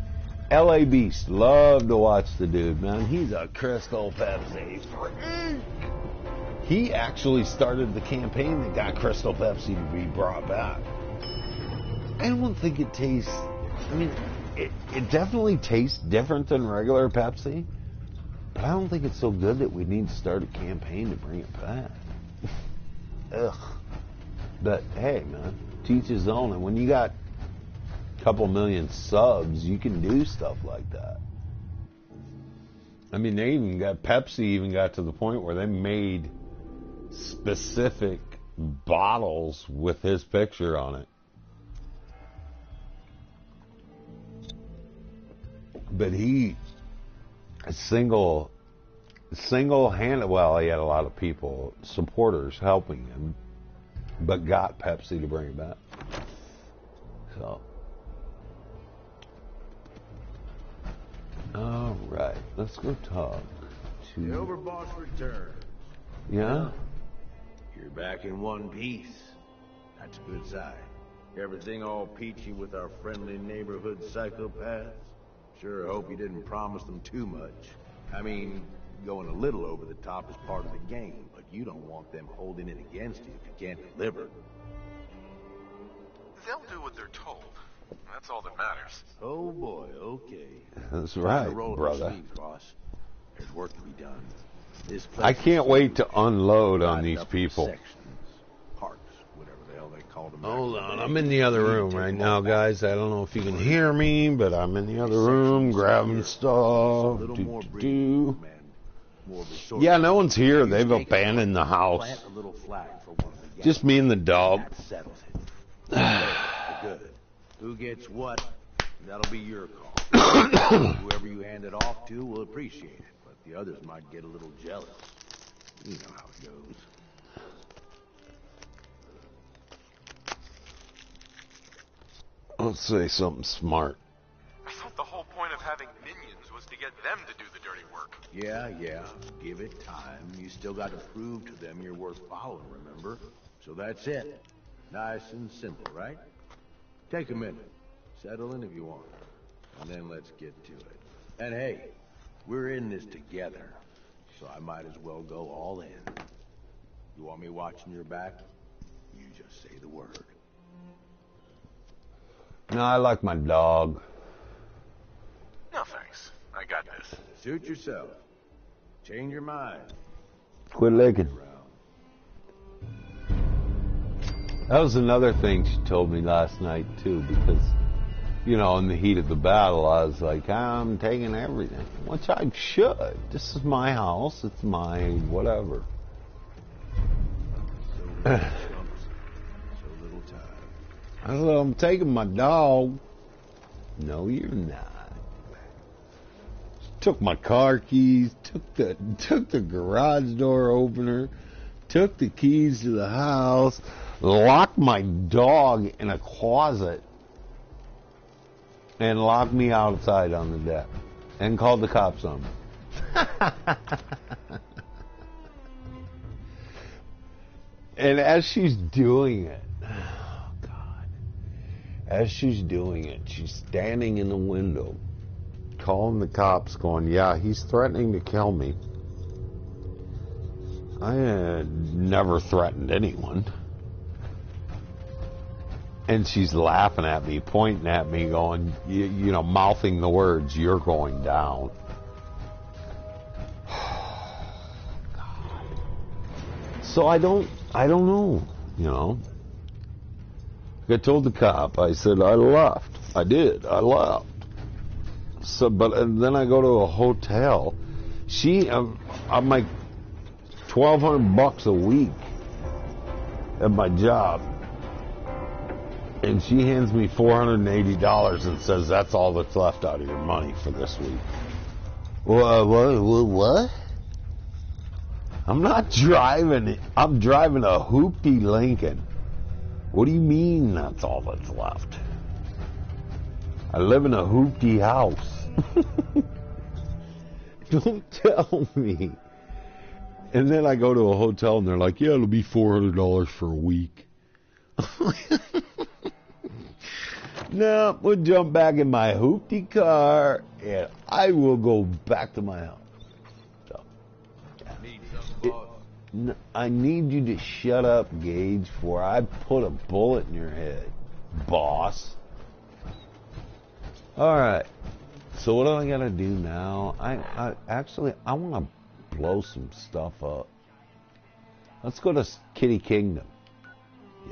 LA Beast, love to watch the dude, man. He's a Crystal Pepsi freak. He actually started the campaign that got Crystal Pepsi to be brought back. I don't think it tastes, I mean, it definitely tastes different than regular Pepsi, but I don't think it's so good that we need to start a campaign to bring it back. Ugh. But hey, man, teach his own. And when you got a couple million subs, you can do stuff like that. I mean, Pepsi even got to the point where they made specific bottles with his picture on it. But he single-handed, well, he had a lot of people, supporters helping him, but got Pepsi to bring it back. So, all right, let's go talk to The Overboss returns. Yeah? You're back in one piece. That's a good sign. Everything all peachy with our friendly neighborhood psychopaths? Sure hope you didn't promise them too much. I mean, going a little over the top is part of the game, but you don't want them holding it against you if you can't deliver. They'll do what they're told. That's all that matters. Oh boy, okay. That's Time right, to roll up brother. your sleeves, boss. There's work to be done. This place I can't is wait to unload on divided these up into people. sections, parts, whatever the hell they call them. Hold back in on, the I'm day. in the other You room take right them now, all back. guys. I don't know if you can hear me, but I'm in the other room grabbing stuff. A little more Do. breathing, man. More of a sort Yeah, of- no one's here. You They've take a abandoned the house. Plant a little flag for one of the gangs. Just me and the dog. That settles it. There, good. Who gets what? That'll be your call. Whoever you hand it off to will appreciate it, but the others might get a little jealous. You know how it goes. Let's say something smart. I thought the whole point of having minions was to get them to do the dirty work. Yeah. Give it time. You still got to prove to them you're worth following, remember? So that's it. Nice and simple, right? Take a minute. Settle in if you want. And then let's get to it. And hey, we're in this together. so I might as well go all in. You want me watching your back? You just say the word. No, I like my dog. No thanks. I got this. Suit yourself. Change your mind. Quit licking. That was another thing she told me last night, too, because, you know, in the heat of the battle, I was like, I'm taking everything, which I should. This is my house. It's my whatever. So little time. I said, I'm taking my dog. No, you're not. She took my car keys, took the garage door opener, took the keys to the house, locked my dog in a closet, and locked me outside on the deck, and called the cops on me. And as she's doing it, oh God, as she's doing it, she's standing in the window, calling the cops, going, yeah, he's threatening to kill me. I had never threatened anyone. And she's laughing at me, pointing at me, going, you know, mouthing the words, you're going down. God. So I don't know, you know. I told the cop, I said, I left. I did. I left. So, but and then I go to a hotel. I'm like $1,200 a week at my job. And she hands me $480 and says, that's all that's left out of your money for this week. What? I'm not driving it. I'm driving a hoopty Lincoln. What do you mean that's all that's left? I live in a hoopty house. Don't tell me. And then I go to a hotel and they're like, yeah, it'll be $400 for a week. No, we'll jump back in my hoopty car and I will go back to my house. So, I need you to shut up, Gage, before I put a bullet in your head, boss. Alright, so what do I gotta do now? I want to blow some stuff up. Let's go to Kitty Kingdom.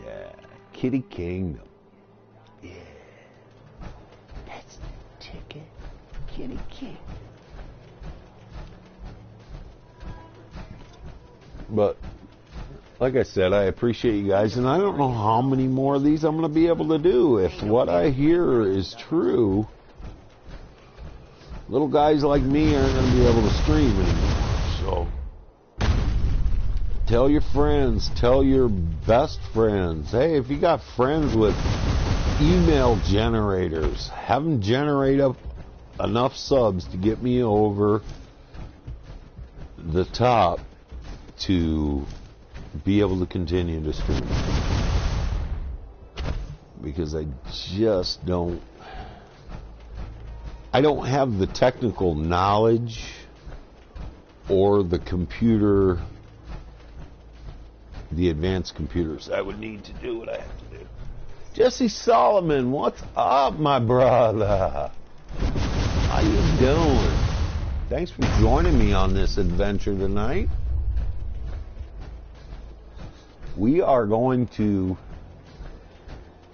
Yeah, Kitty Kingdom. Yeah. That's the ticket. Kitty Kingdom. But, like I said, I appreciate you guys, and I don't know how many more of these I'm going to be able to do. If what I hear is true, little guys like me aren't going to be able to stream anymore. So, tell your friends, tell your best friends. Hey, if you got friends with email generators, have them generate up enough subs to get me over the top to be able to continue to stream. Because I just don't have the technical knowledge or the computer, the advanced computers I would need to do what I have to do. Jesse Solomon, what's up, my brother? How you doing? Thanks for joining me on this adventure tonight. We are going to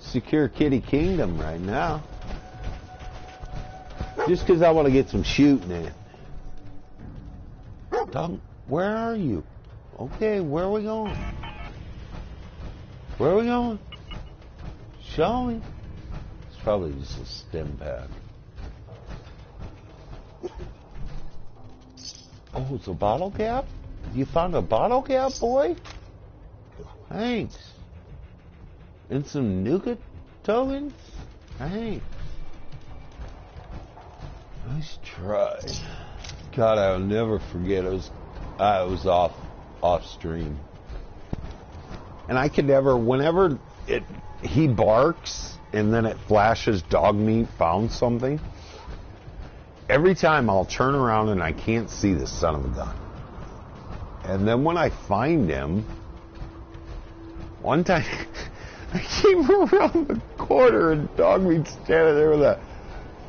secure Kitty Kingdom right now. Just because I want to get some shooting in. Doug, where are you? Okay, where are we going? Where are we going? Show me. It's probably just a stim pack. Oh, it's a bottle cap? You found a bottle cap, boy? Thanks. And some Nuka tokens? Thanks. Nice try. God, I'll never forget. I was off stream, and I could never. Whenever he barks and then it flashes dog meat found something. Every time I'll turn around and I can't see this son of a gun. And then when I find him, one time I came around the corner and Dogmeat's standing there with a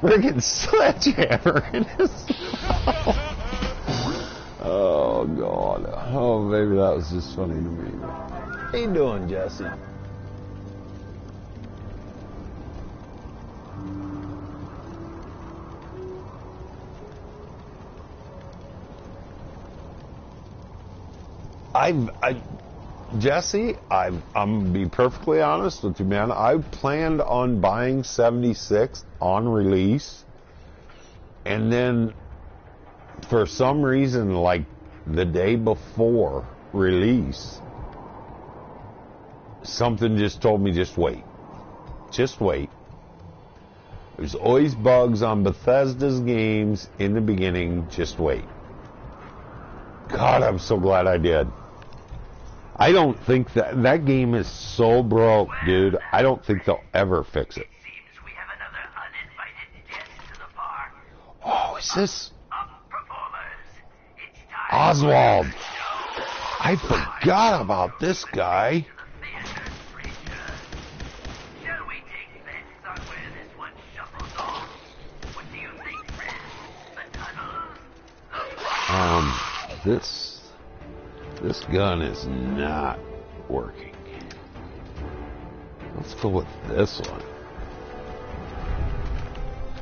friggin' sledgehammer in his mouth. Oh, God. Oh, maybe that was just funny to me. How you doing, Jesse? Jesse, I'm going to be perfectly honest with you, man. I planned on buying 76 on release, and then for some reason, like the day before release, something just told me, just wait. Just wait. There's always bugs on Bethesda's games in the beginning. Just wait. God, I'm so glad I did. I don't think that game is so broke, dude. I don't think they'll ever fix it. Seems we have another uninvited guest to the park. Oh, is this Performers, it's time Oswald? I forgot about this guy. Shall we take bets on where this one shuffles off? What do you think, friends? The tunnels? This gun is not working. Let's go with this one.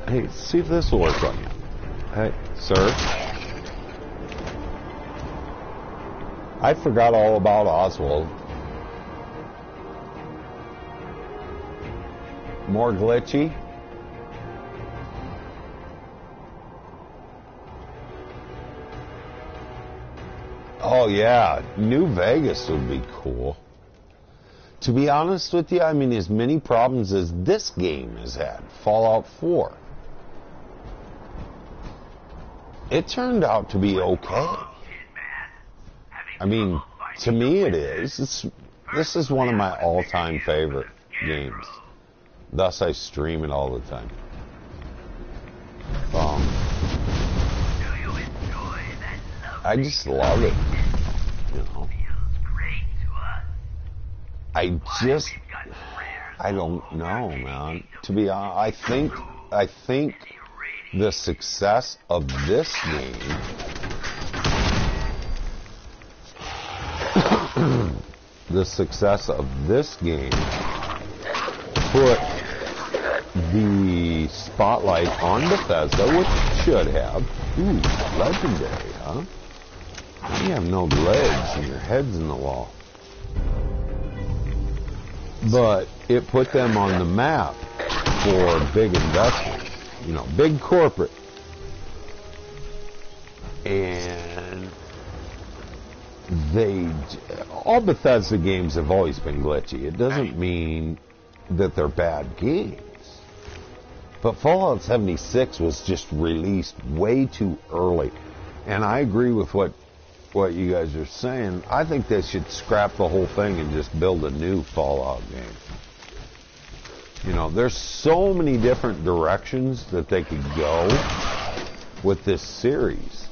Hey, see if this will work on you. Hey, sir. I forgot all about Oswald. More glitchy. Oh yeah, New Vegas would be cool. To be honest with you, I mean, as many problems as this game has had, Fallout 4, it turned out to be okay. I mean, to me it is. This is one of my all-time favorite games. Thus, I stream it all the time. I just love it. You know. I don't know, man. To be honest, I think the success of this game put the spotlight on Bethesda, which it should have. Ooh, legendary, huh? You have no legs and your head's in the wall. But it put them on the map for big investments, you know, big corporate. And all Bethesda games have always been glitchy. It doesn't mean that they're bad games. But Fallout 76 was just released way too early. And I agree with what you guys are saying. I think they should scrap the whole thing and just build a new Fallout game. You know, there's so many different directions that they could go with this series.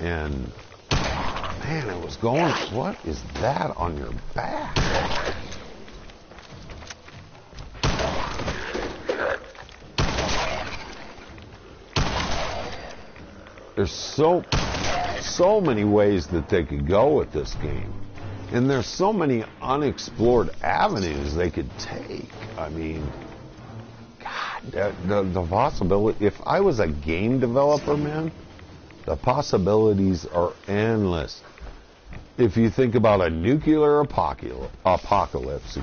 And, man, it was going, what is that on your back? There's so many ways that they could go with this game. And there's so many unexplored avenues they could take. I mean, God, the possibility, if I was a game developer, man, the possibilities are endless. If you think about a nuclear apocalypse,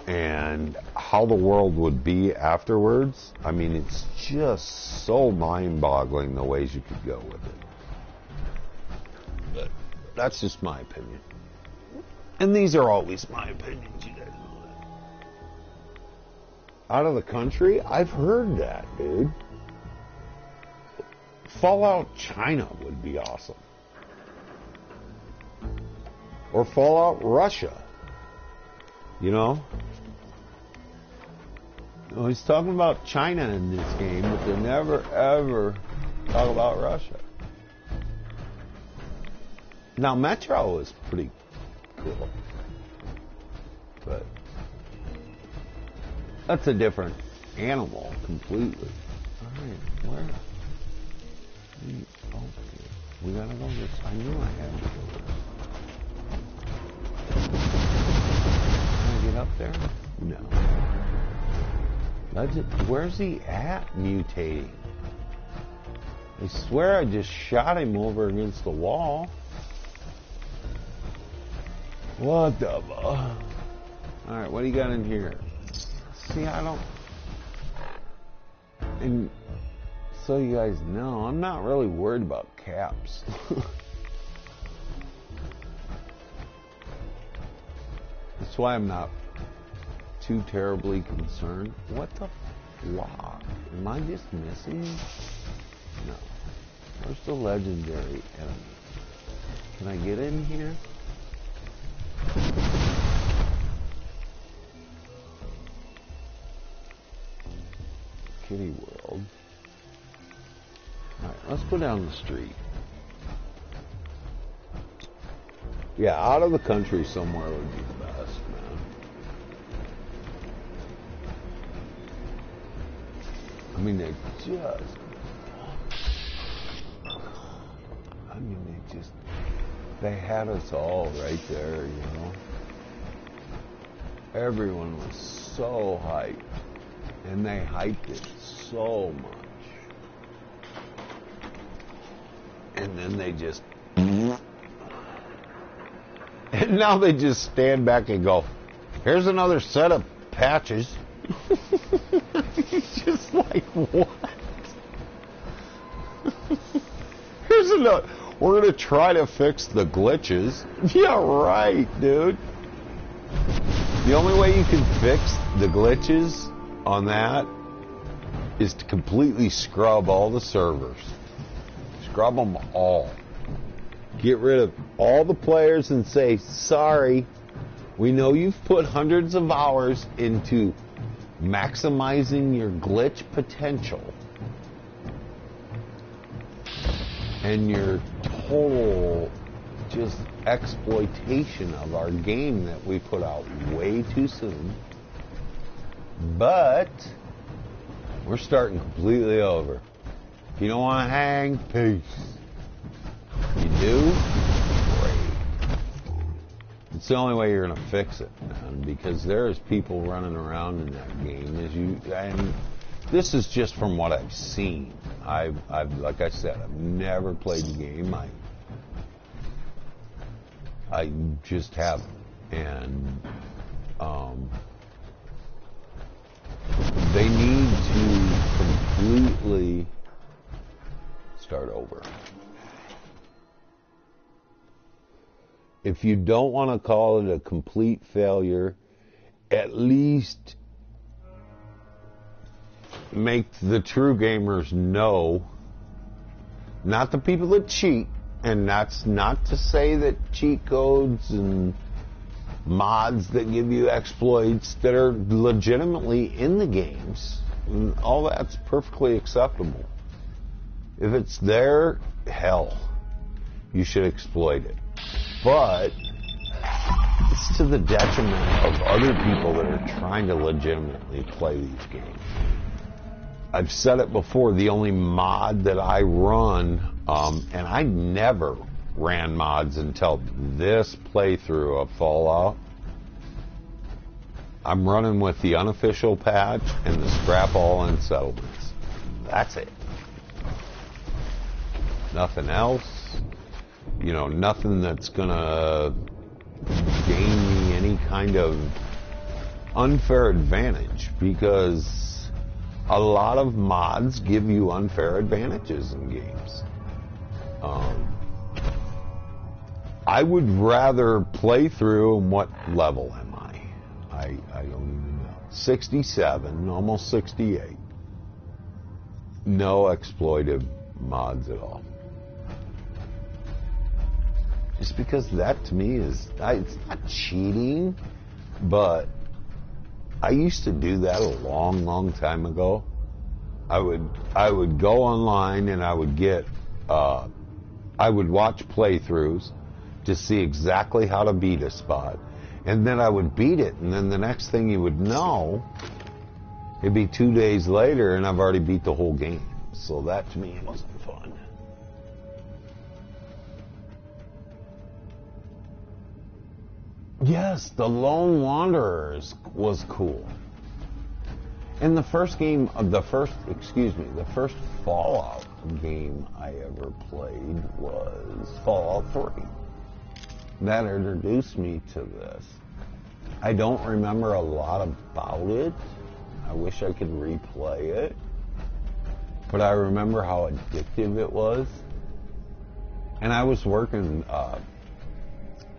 and how the world would be afterwards, I mean, it's just so mind-boggling the ways you could go with it. But that's just my opinion. And these are always my opinions, you guys know that. Out of the country? I've heard that, dude. Fallout China would be awesome. Or Fallout Russia. You know? Well, he's talking about China in this game, but they never, ever talk about Russia. Now, Metro is pretty cool. But that's a different animal completely. Alright, where? Okay. We gotta go this. I knew I had to go this. Can I get up there? No. Where's he at mutating? I swear I just shot him over against the wall. What the fuck? Alright, what do you got in here? See, I don't... And so you guys know, I'm not really worried about caps. That's why I'm not too terribly concerned. What the flock? Am I just missing? No. Where's the legendary enemy? Can I get in here? Kitty World. Alright, let's go down the street. Yeah, out of the country somewhere would be the best, man. I mean, they just... They had us all right there, you know. Everyone was so hyped. And they hyped it so much. And then they just... And now they just stand back and go, here's another set of patches. It's just like, what? Here's another... We're going to try to fix the glitches. Yeah, right, dude. The only way you can fix the glitches on that is to completely scrub all the servers. Scrub them all. Get rid of all the players and say, sorry, we know you've put hundreds of hours into maximizing your glitch potential. And your total just exploitation of our game that we put out way too soon. But we're starting completely over. If you don't want to hang, peace. You do? Great. It's the only way you're going to fix it, man, because there's people running around in that game and this is just from what I've seen. I've like I said, I've never played the game. I just haven't. And they need to completely start over. If you don't want to call it a complete failure, at least make the true gamers know, not the people that cheat, and that's not to say that cheat codes and mods that give you exploits that are legitimately in the games, all that's perfectly acceptable. If it's there, hell, you should exploit it. But it's to the detriment of other people that are trying to legitimately play these games. I've said it before, the only mod that I run, and I never ran mods until this playthrough of Fallout. I'm running with the unofficial patch and the scrap all in settlements. That's it. Nothing else. You know, nothing that's gonna gain me any kind of unfair advantage, because a lot of mods give you unfair advantages in games. I would rather play through, and what level am I? I don't even know. 67, almost 68. No exploitive mods at all. Just because that to me is, it's not cheating, but I used to do that a long, long time ago. I would go online and I would get, I would watch playthroughs, to see exactly how to beat a spot. And then I would beat it, and then the next thing you would know, it'd be 2 days later, and I've already beat the whole game. So that, to me, wasn't fun. Yes, the Lone Wanderers was cool. And the first Fallout game I ever played was Fallout 3. That introduced me to this. I don't remember a lot about it. I wish I could replay it. But I remember how addictive it was. And I was working,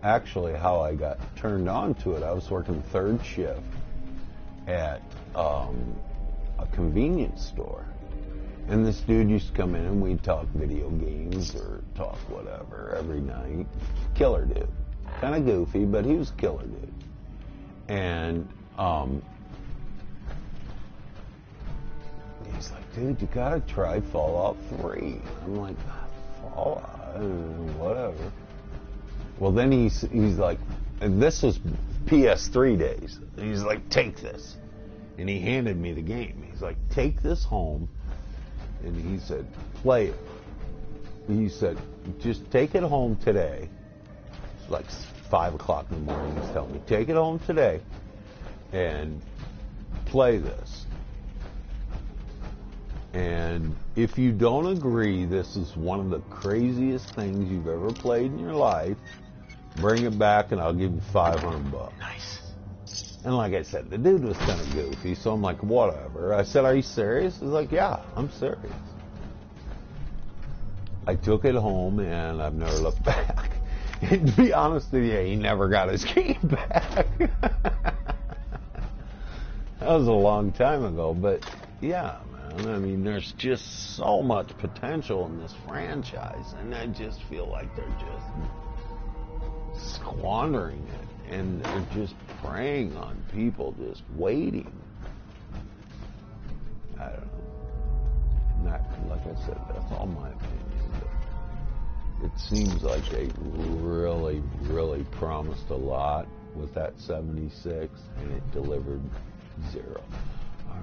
actually how I got turned on to it, I was working third shift at a convenience store. And this dude used to come in and we'd talk video games or talk whatever every night. Killer dude. Kind of goofy, but he was a killer dude. And he's like, dude, you gotta try Fallout 3. I'm like, Fallout, whatever. Well, then he's like, and this was PS3 days. And he's like, take this. And he handed me the game. He's like, take this home. And he said, play it. He said, just take it home today. It's like 5 o'clock in the morning. He's telling me, take it home today and play this. And if you don't agree this is one of the craziest things you've ever played in your life, bring it back and I'll give you $500. Nice. And like I said, the dude was kind of goofy, so I'm like, whatever. I said, are you serious? He's like, yeah, I'm serious. I took it home and I've never looked back. And to be honest with you, he never got his game back. That was a long time ago, but yeah, man. I mean, there's just so much potential in this franchise, and I just feel like they're just squandering it, and they're just preying on people, just waiting. I don't know. Not, like I said, that's all my opinion. But it seems like they really, really promised a lot with that 76, and it delivered 0. All right,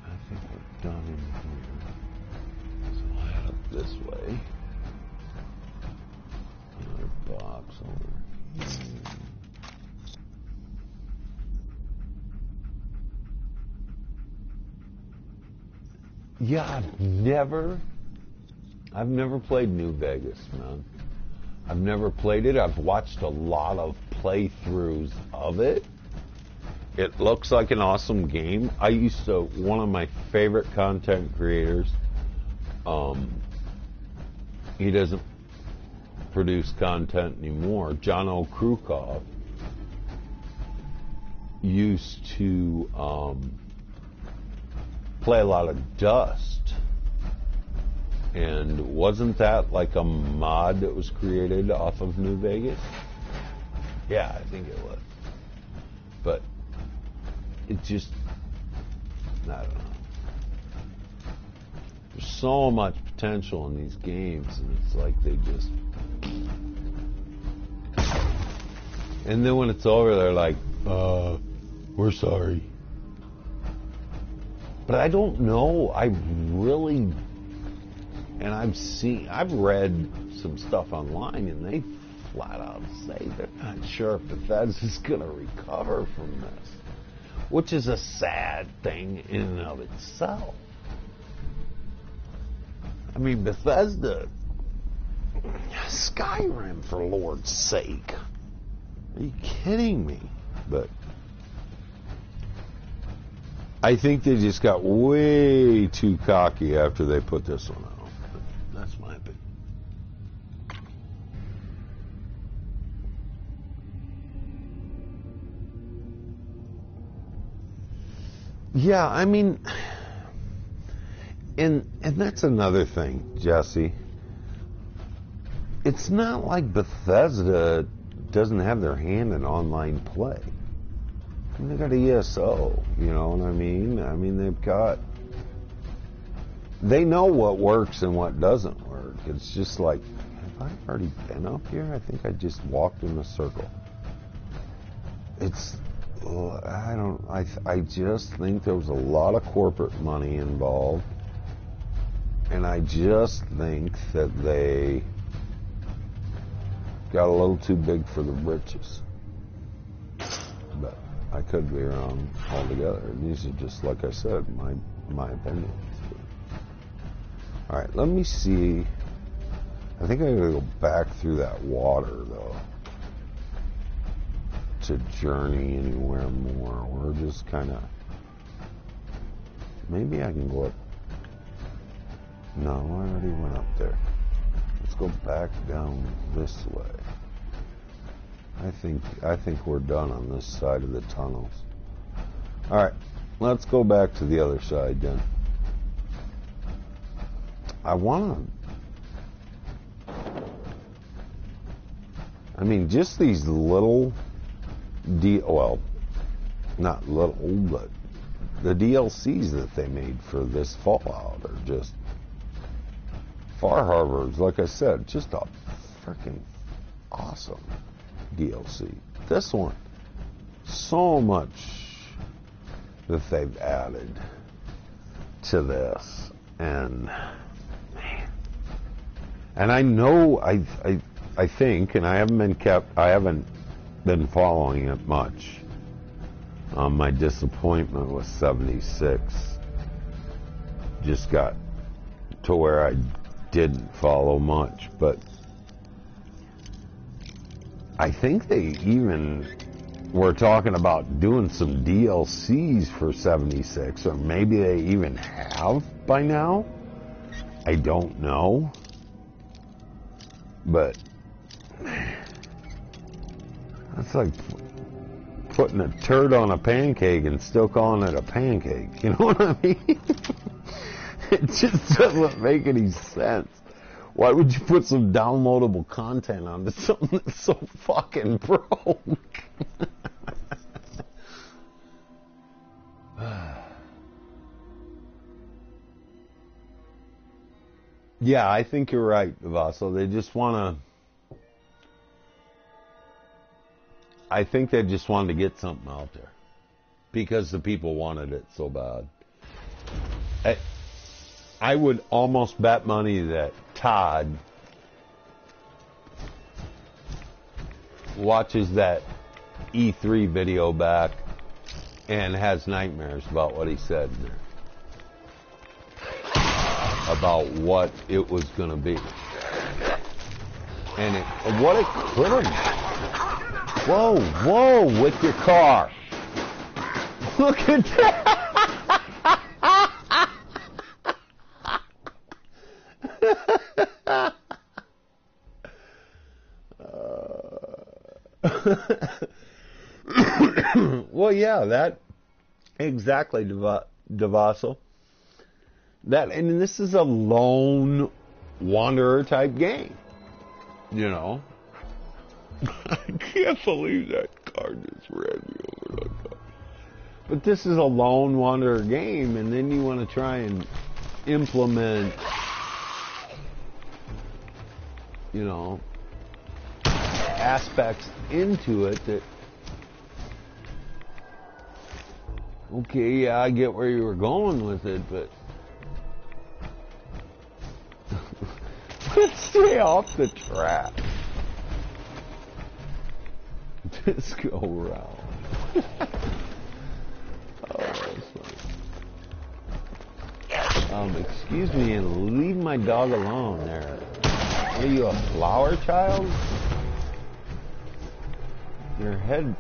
I think we're done in here. So I'll head up this way. Another box over here. Yeah, I've never played New Vegas, man. I've never played it. I've watched a lot of playthroughs of it. It looks like an awesome game. One of my favorite content creators, he doesn't produce content anymore, John O'Krukov, used to play a lot of Dust. And wasn't that like a mod that was created off of New Vegas? Yeah, I think it was. But it just, I don't know. There's so much potential in these games, and it's like they just... And then when it's over, they're like, we're sorry. But I don't know. I've read some stuff online, and they flat out say they're not sure if Bethesda's going to recover from this, which is a sad thing in and of itself. I mean, Bethesda, Skyrim, for Lord's sake. Are you kidding me? But I think they just got way too cocky after they put this one out. But that's my opinion. Yeah, I mean, and that's another thing, Jesse. It's not like Bethesda doesn't have their hand in online play. I mean, they got ESO, you know what I mean? I mean, they know what works and what doesn't work. It's just like, if I already been up here? I think I just walked in a circle. It's, I just think there was a lot of corporate money involved. And I just think that they got a little too big for the britches. But I could be wrong altogether. These are just, like I said, my opinions. Alright, let me see. I think I gotta go back through that water, though, to journey anywhere more. We're just kind of... Maybe I can go up... No, I already went up there. Let's go back down this way. I think we're done on this side of the tunnels. Alright, let's go back to the other side then. I want to... I mean, just these little... well, not little, but the DLCs that they made for this Fallout are just... Far Harbor's, like I said, just a freaking awesome DLC. This one, so much that they've added to this, and man, and I know I think, and I haven't been following it much. My disappointment with 76 just got to where I didn't follow much, but I think they even were talking about doing some DLCs for 76, or maybe they even have by now. I don't know. But that's like putting a turd on a pancake and still calling it a pancake. You know what I mean? It just doesn't make any sense. Why would you put some downloadable content onto something that's so fucking broke? Yeah, I think you're right, Vaso. They just want to... I think they just wanted to get something out there. Because the people wanted it so bad. I would almost bet money that Todd watches that E3 video back and has nightmares about what he said in there. About what it was going to be. And what it could have been. Whoa, whoa, with your car. Look at that. Well, yeah, that exactly, Devaso. That, and this is a lone wanderer type game, you know. I can't believe that car just ran me over like that. But this is a lone wanderer game, and then you want to try and implement, you know, aspects into it that, okay, yeah, I get where you were going with it, but let's stay off the track. Just go around. Oh, that's funny. Excuse me, and leave my dog alone there. Are you a flower child? Your head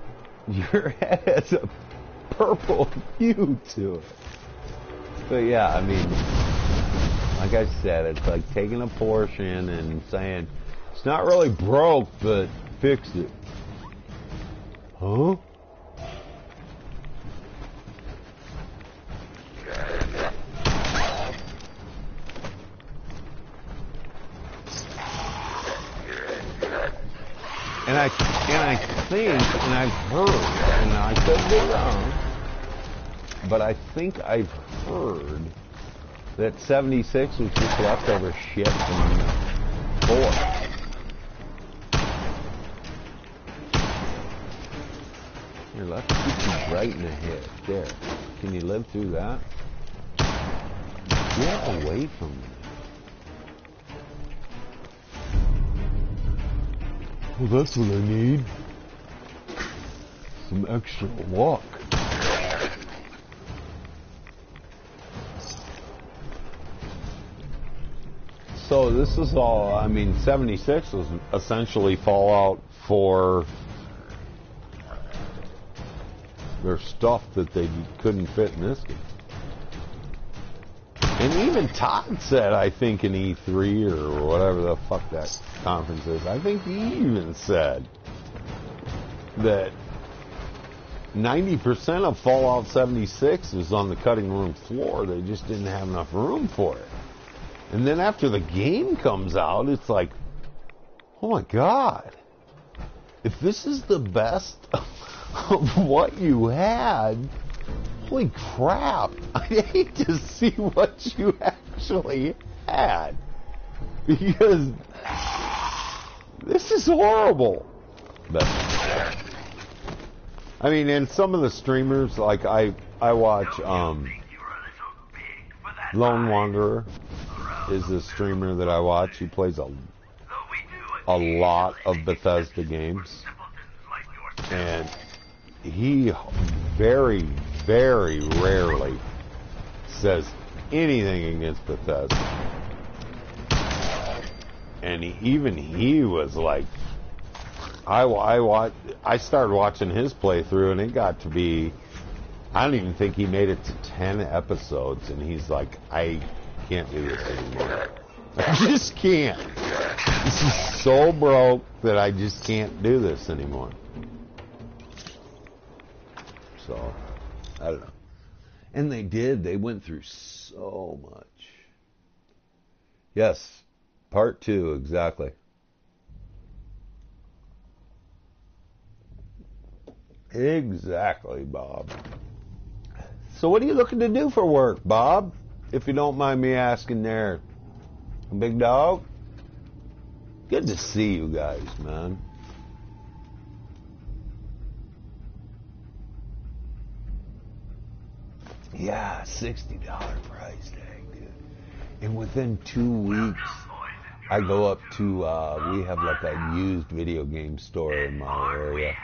has a purple hue to it. But yeah, I mean, like I said, it's like taking a portion and saying, it's not really broke, but fix it. Huh? And I think, and I've heard, and I could be wrong, but I think I've heard that 76 was just leftover shit from 4. Let's get you right in the head. There. Can you live through that? Get away from me. Well, that's what I need. Some extra luck. So this is all, I mean, 76 was essentially Fallout 4. There's stuff that they couldn't fit in this game. And even Todd said, I think in E3 or whatever the fuck that conference is, I think he even said that 90% of Fallout 76 is on the cutting room floor. They just didn't have enough room for it. And then after the game comes out, it's like, oh my God, if this is the best of what you had, holy crap, I hate to see what you actually had. Because this is horrible. But, I mean, and some of the streamers, like I watch Lone Wanderer is the streamer that I watch. He plays a lot of Bethesda games. And he very, very rarely says anything against Bethesda. And he was like, I started watching his playthrough, and it got to be, I don't even think he made it to 10 episodes, and he's like, I can't do this anymore. I just can't. This is so broke that I just can't do this anymore. So, I don't know. And they did. They went through so much. Yes. Part 2, exactly. Exactly, Bob. So what are you looking to do for work, Bob? If you don't mind me asking there. Big dog? Good to see you guys, man. Yeah, $60 price tag, dude. And within 2 weeks, I go up to, we have like a used video game store in my area.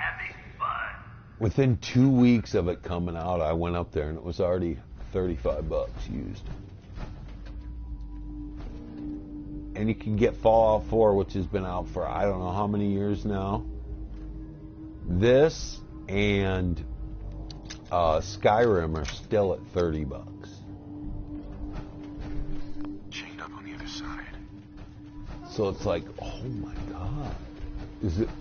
Within 2 weeks of it coming out, I went up there and it was already $35 used. And you can get Fallout 4, which has been out for I don't know how many years now. This and Skyrim are still at $30. Chained up on the other side. So it's like, oh my God.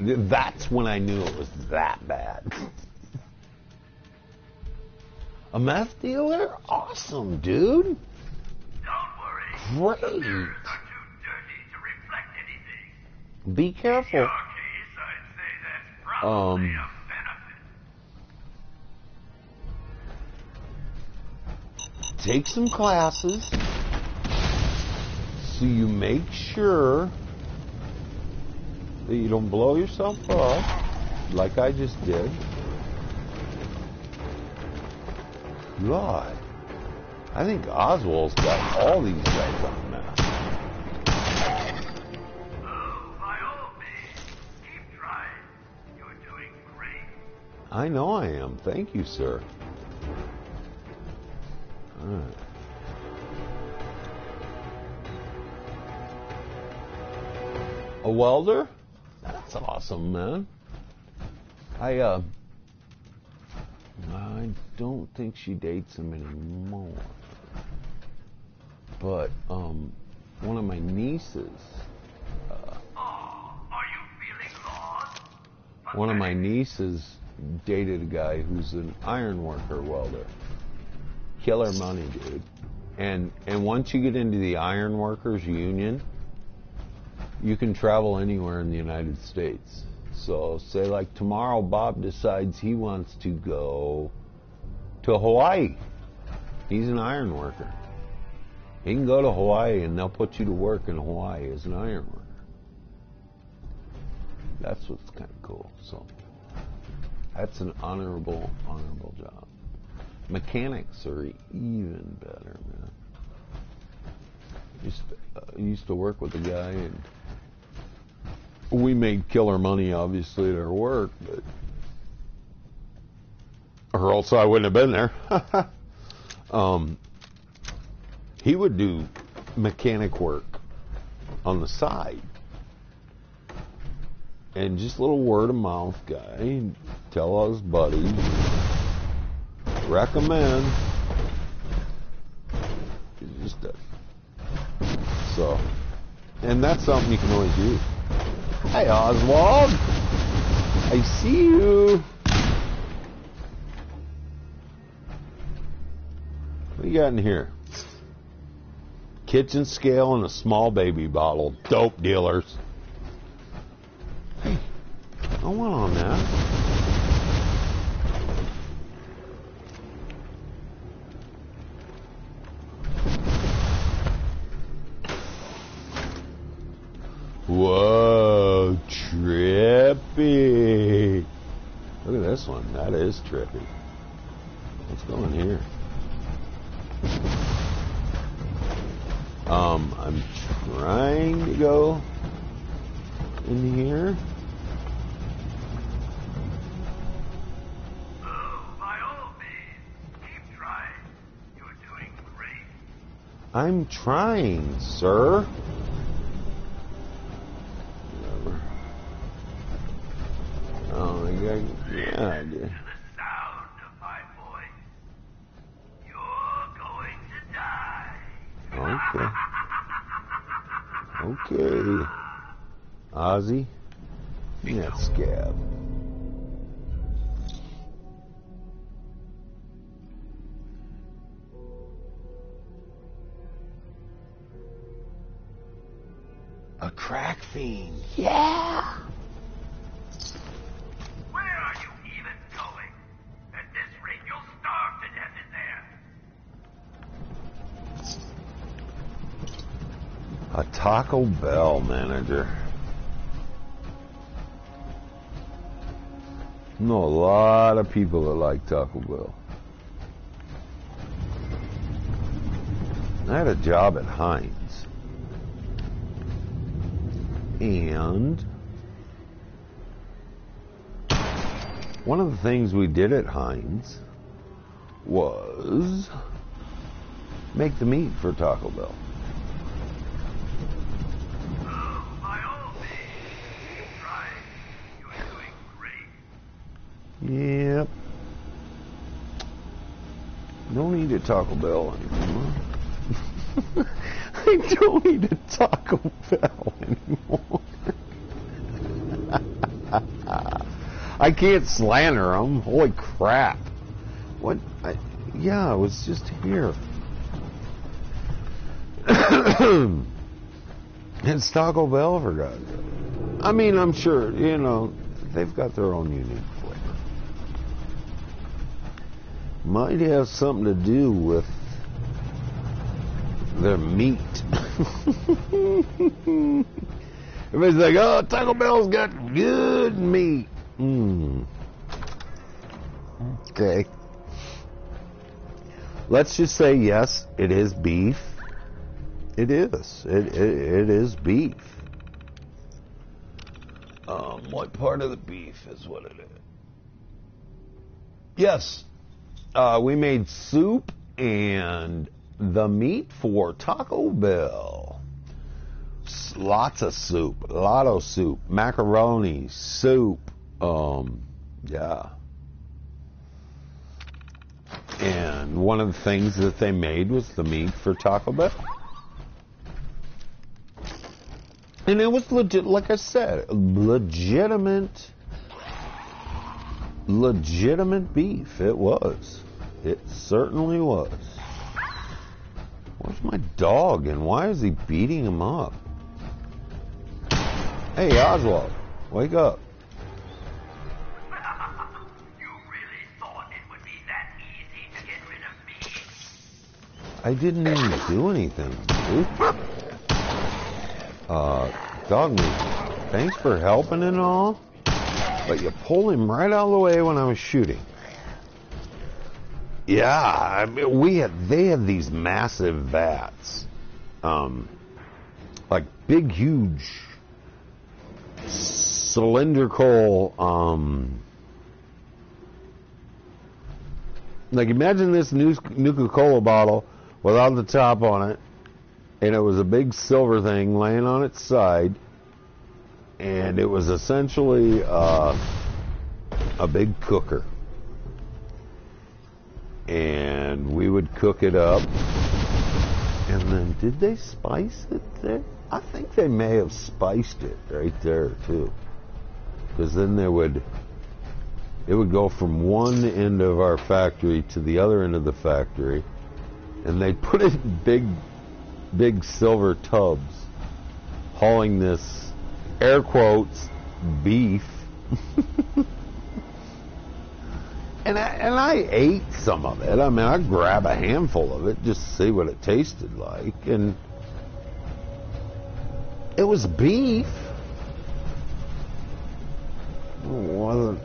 That's when I knew it was that bad. A meth dealer? Awesome, dude. Don't worry. Great. The mirrors are too dirty to reflect anything. Be careful. In your case, I'd say that's probably a benefit. Take some classes so you make sure that you don't blow yourself up like I just did. God, I think Oswald's got all these guys on meth. Oh, by all means, keep trying. You're doing great. I know I am. Thank you, sir. All right. A welder? That's awesome, man. I don't think she dates him anymore. But, one of my nieces, Are you feeling lost? one of my nieces dated a guy who's an iron worker welder. Killer money, dude. And once you get into the iron workers union, you can travel anywhere in the United States. So say like tomorrow Bob decides he wants to go to Hawaii. He's an iron worker. He can go to Hawaii and they'll put you to work in Hawaii as an iron worker. That's what's kind of cool. So That's an honorable job. Mechanics are even better, man. I used to work with a guy, and we made killer money, obviously, at our work, but or else I wouldn't have been there. He would do mechanic work on the side, and just a little word of mouth guy. He'd tell all his buddies, recommend. Just so, and that's something you can always use. Hey, Oswald, I see you. What do you got in here? Kitchen scale and a small baby bottle. Dope dealers. Hey, I want on that. Whoa, trippy. Look at this one. That is trippy. What's going here? I'm trying to go in here. Oh, by all means, keep trying. You're doing great. I'm trying, sir. Whatever. Oh my God! Yeah, I did. Okay. Okay. Ozzy, give me that scab. A crack fiend. Yeah. Where are you even going? At this rate, you'll starve to death in there. A Taco Bell manager. I know a lot of people that like Taco Bell. I had a job at Heinz. And one of the things we did at Heinz was make the meat for Taco Bell. Yep. Don't eat at Taco Bell anymore. I don't eat at Taco Bell anymore. I can't slander them. Holy crap. What? Yeah, I was just here. It's Taco Bell, for God's sake. I mean, I'm sure, you know, they've got their own unique flavor. Might have something to do with their meat. Everybody's like, oh, Taco Bell's got good meat. Okay. Let's just say, yes, it is beef. It is. It is beef. What part of the beef is what it is? Yes. We made soup and the meat for Taco Bell. Lots of soup. Lotto soup. Macaroni. Soup. Yeah. And one of the things that they made was the meat for Taco Bell. And it was legit, like I said, legitimate beef. It was. It certainly was. Where's my dog and why is he beating him up? Hey, Oswald, wake up. You really thought it would be that easy to get rid of me? I didn't even do anything, dude. Dog meat, thanks for helping and all. But you pull him right out of the way when I was shooting. Yeah, I mean, they had these massive vats. Like big, huge, cylindrical, like imagine this Nuka Cola bottle without the top on it, and it was a big silver thing laying on its side, and it was essentially a big cooker. And we would cook it up. And then, did they spice it there? I think they may have spiced it right there, too. Because then it would go from one end of our factory to the other end of the factory. And they'd put it in big silver tubs, hauling this, air quotes, beef. And I ate some of it. I mean, I'd grab a handful of it just to see what it tasted like. And it was beef. It wasn't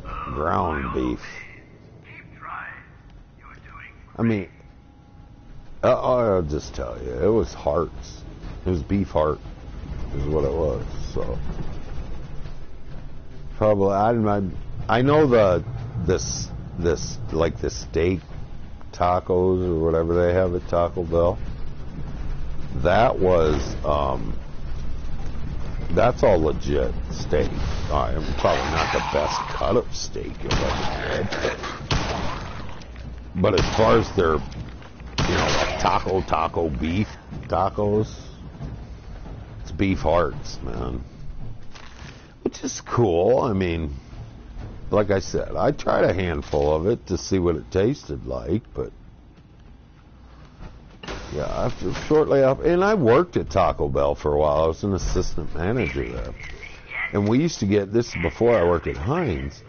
ground beef. I mean, I'll just tell you, it was hearts. It was beef heart is what it was. So probably, I know this like the steak tacos or whatever they have at Taco Bell. That was that's all legit steak. I'm probably not the best cut of steak you'll ever get, but as far as their, like taco beef tacos, it's beef hearts, man, which is cool. I mean, like I said, I tried a handful of it to see what it tasted like, but yeah, shortly after, and I worked at Taco Bell for a while. I was an assistant manager there, and we used to get, this before I worked at Heinz,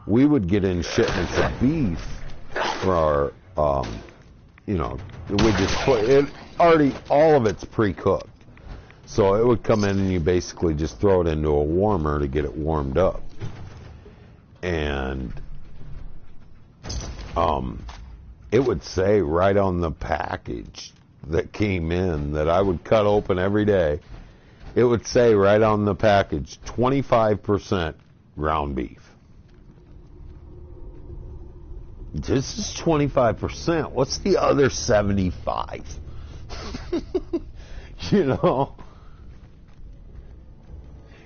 we would get in shipments of beef for our, we just put it already, all of it's pre-cooked, so it would come in and you basically just throw it into a warmer to get it warmed up. And it would say right on the package that came in that I would cut open every day, it would say right on the package, 25% ground beef. This is 25%. What's the other 75?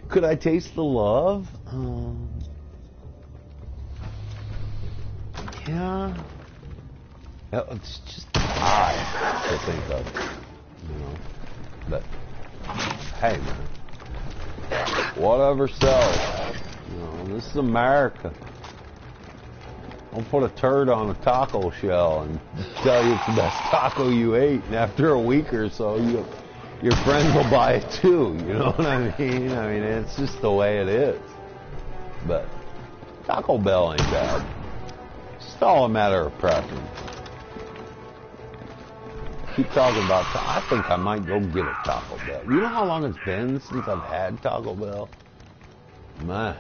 Could I taste the love? Yeah, it's just odd to think of, but hey, man, whatever sells. This is America. Don't put a turd on a taco shell and tell you it's the best taco you ate, and after a week or so, your friends will buy it too. You know what I mean? I mean, it's just the way it is. But Taco Bell ain't bad. It's all a matter of preference. Keep talking about, I think I might go get a Taco Bell. You know how long it's been since I've had Taco Bell? Man,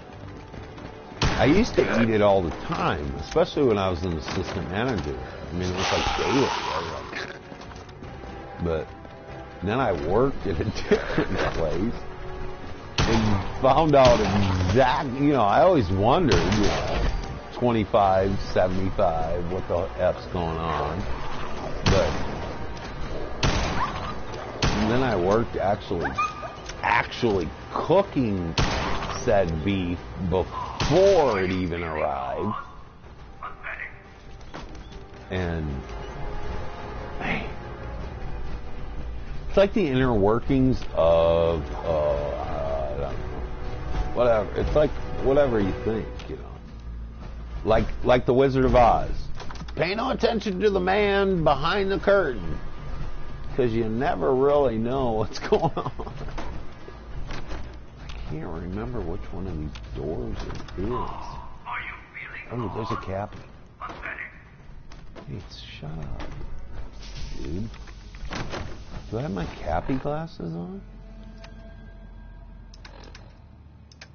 I used to eat it all the time, especially when I was an assistant manager. I mean, it was like daily. Right? But then I worked at a different place and found out exactly, I always wondered, 25, 75, what the F's going on. But then I worked actually cooking said beef before it even arrived. And man, it's like the inner workings of I don't know, whatever. It's like whatever you think, Like the Wizard of Oz. Pay no attention to the man behind the curtain, because you never really know what's going on. I can't remember which one of these doors it is. Oh, there's a cappy. Hey, shut up, dude. Do I have my cappy glasses on?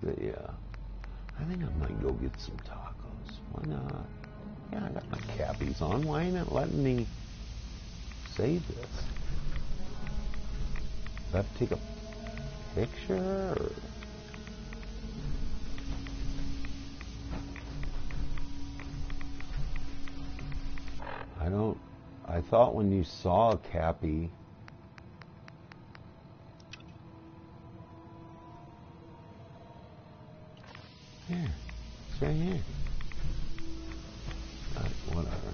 But yeah. I think I might go get some tacos. Why not? Yeah, I got my cappies on. Why ain't it letting me save this? Do I have to take a picture? Or? I thought when you saw a cappy, here, it's right here. Whatever.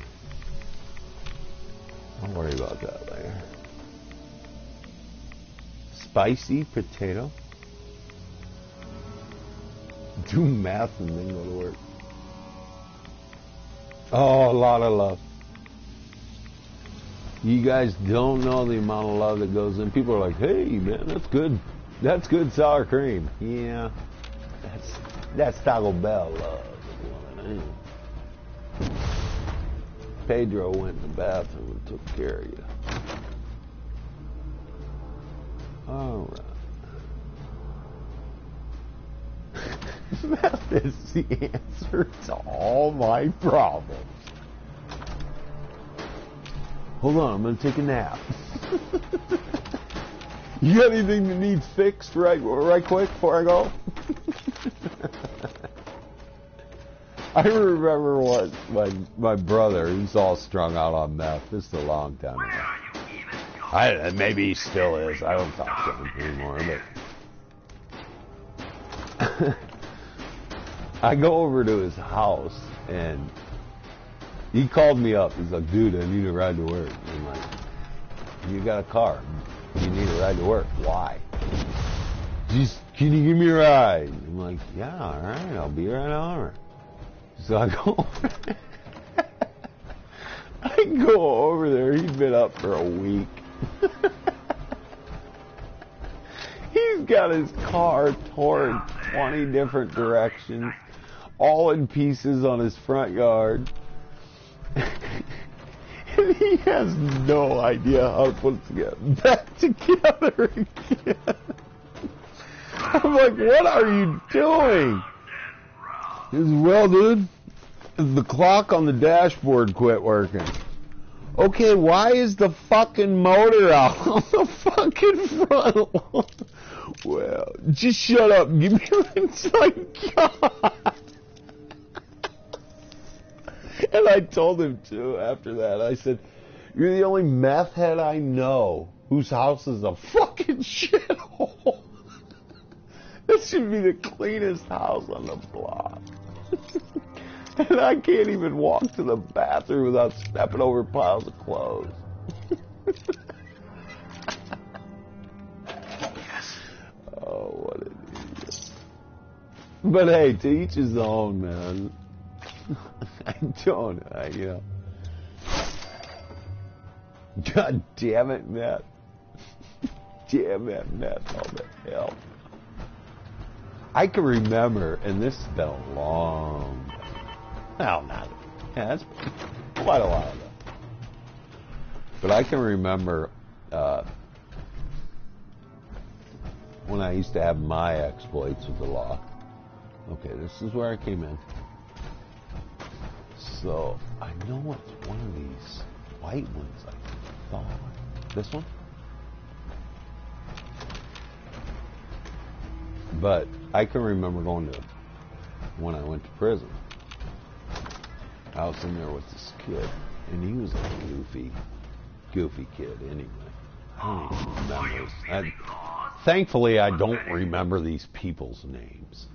Don't worry about that later. Spicy potato. Do math and then go to work. Oh, a lot of love. You guys don't know the amount of love that goes in. People are like, hey, man, that's good. That's good sour cream. Yeah, that's Taco Bell love. Pedro went in the bathroom and took care of you. All right. That is the answer to all my problems. Hold on, I'm going to take a nap. You got anything that needs fixed right quick before I go? I remember once my brother, he's all strung out on meth. This is a long time ago. Maybe he still is. I don't talk to him anymore. But I go over to his house, and he called me up. He's like, dude, I need a ride to work. And I'm like, you got a car. You need a ride to work. Why? Can you give me a ride? I'm like, yeah, all right, I'll be right over. So I go over there. He'd been up for a week. He's got his car torn 20 different directions, all in pieces on his front yard. And he has no idea how to put it back together again. I'm like, what are you doing? He says, well, dude, the clock on the dashboard quit working. Okay, why is the fucking motor out on the fucking front lawn? Well, just shut up and give me it's like, God. And I told him, too, after that, I said, you're the only meth head I know whose house is a fucking shithole. This should be the cleanest house on the block. And I can't even walk to the bathroom without stepping over piles of clothes. Oh, what an idiot. But hey, to each his own, man. You know. God damn it, Matt. Damn it, Matt. All the hell. I can remember, and this has been a long time. Well, not. Yeah, that's quite a while ago. But I can remember when I used to have my exploits with the law. Okay, this is where I came in. So, I know it's one of these white ones, I thought. This one? But I can remember going to, when I went to prison, I was in there with this kid, and he was a goofy kid anyway. I don't even remember thankfully, I don't remember these people's names.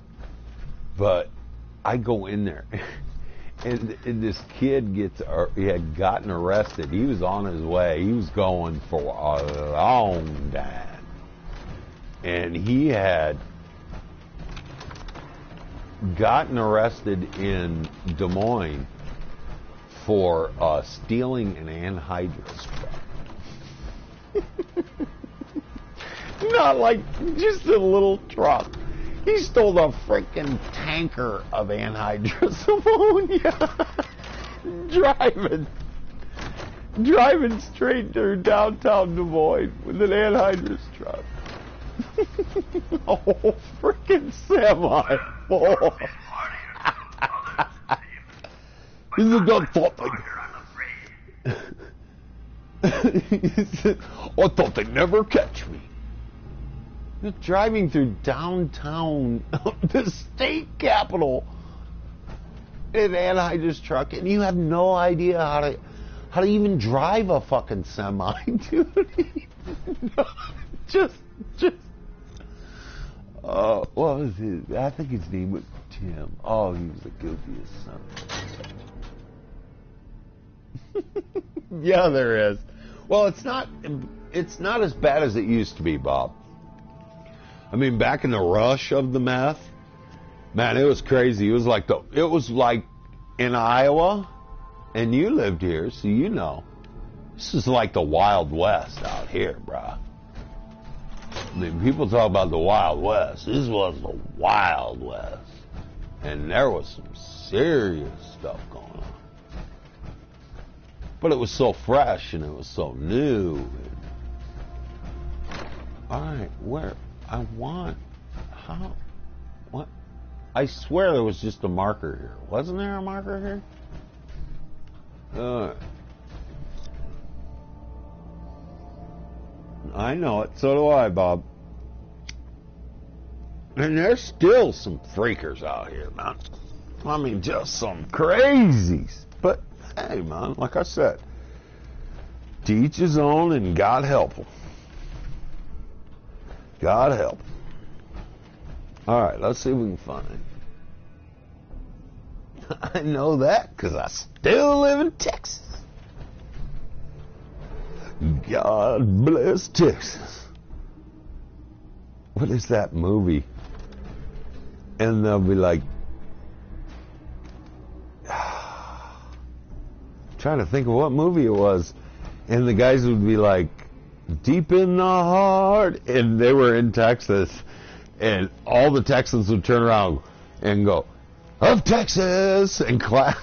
But I go in there, and this kid he had gotten arrested. He was on his way. He was going for a long time. And he had gotten arrested in Des Moines for stealing an anhydrous truck. Not like just a little truck. He stole a freaking tanker of anhydrous ammonia. driving straight through downtown Des Moines with an anhydrous truck. A whole freaking semi full. He's like, I thought they'd never catch me. You're driving through downtown, the state capital, in an anhydrous truck, and you have no idea how to even drive a fucking semi, dude. just. What was his? I think his name was Tim. Oh, he was the goofiest son. Yeah, there is. Well, it's not as bad as it used to be, Bob. I mean, back in the rush of the meth, man, it was crazy. It was like in Iowa, and you lived here, so you know. This is like the Wild West out here, bruh. I mean, people talk about the Wild West. This was the Wild West. And there was some serious stuff going on. But it was so fresh and it was so new. Alright, where? What? I swear there was just a marker here. Wasn't there a marker here? I know it. So do I, Bob. And there's still some freakers out here, man. I mean, just some crazies. But, hey, man, like I said, to each his own, and God help them. God help them. All right, let's see if we can find it. I know that because I still live in Texas. God bless Texas. What is that movie? And they'll be like, trying to think of what movie it was. And the guys would be like, deep in the heart. And they were in Texas. And all the Texans would turn around and go, of Texas! And clap.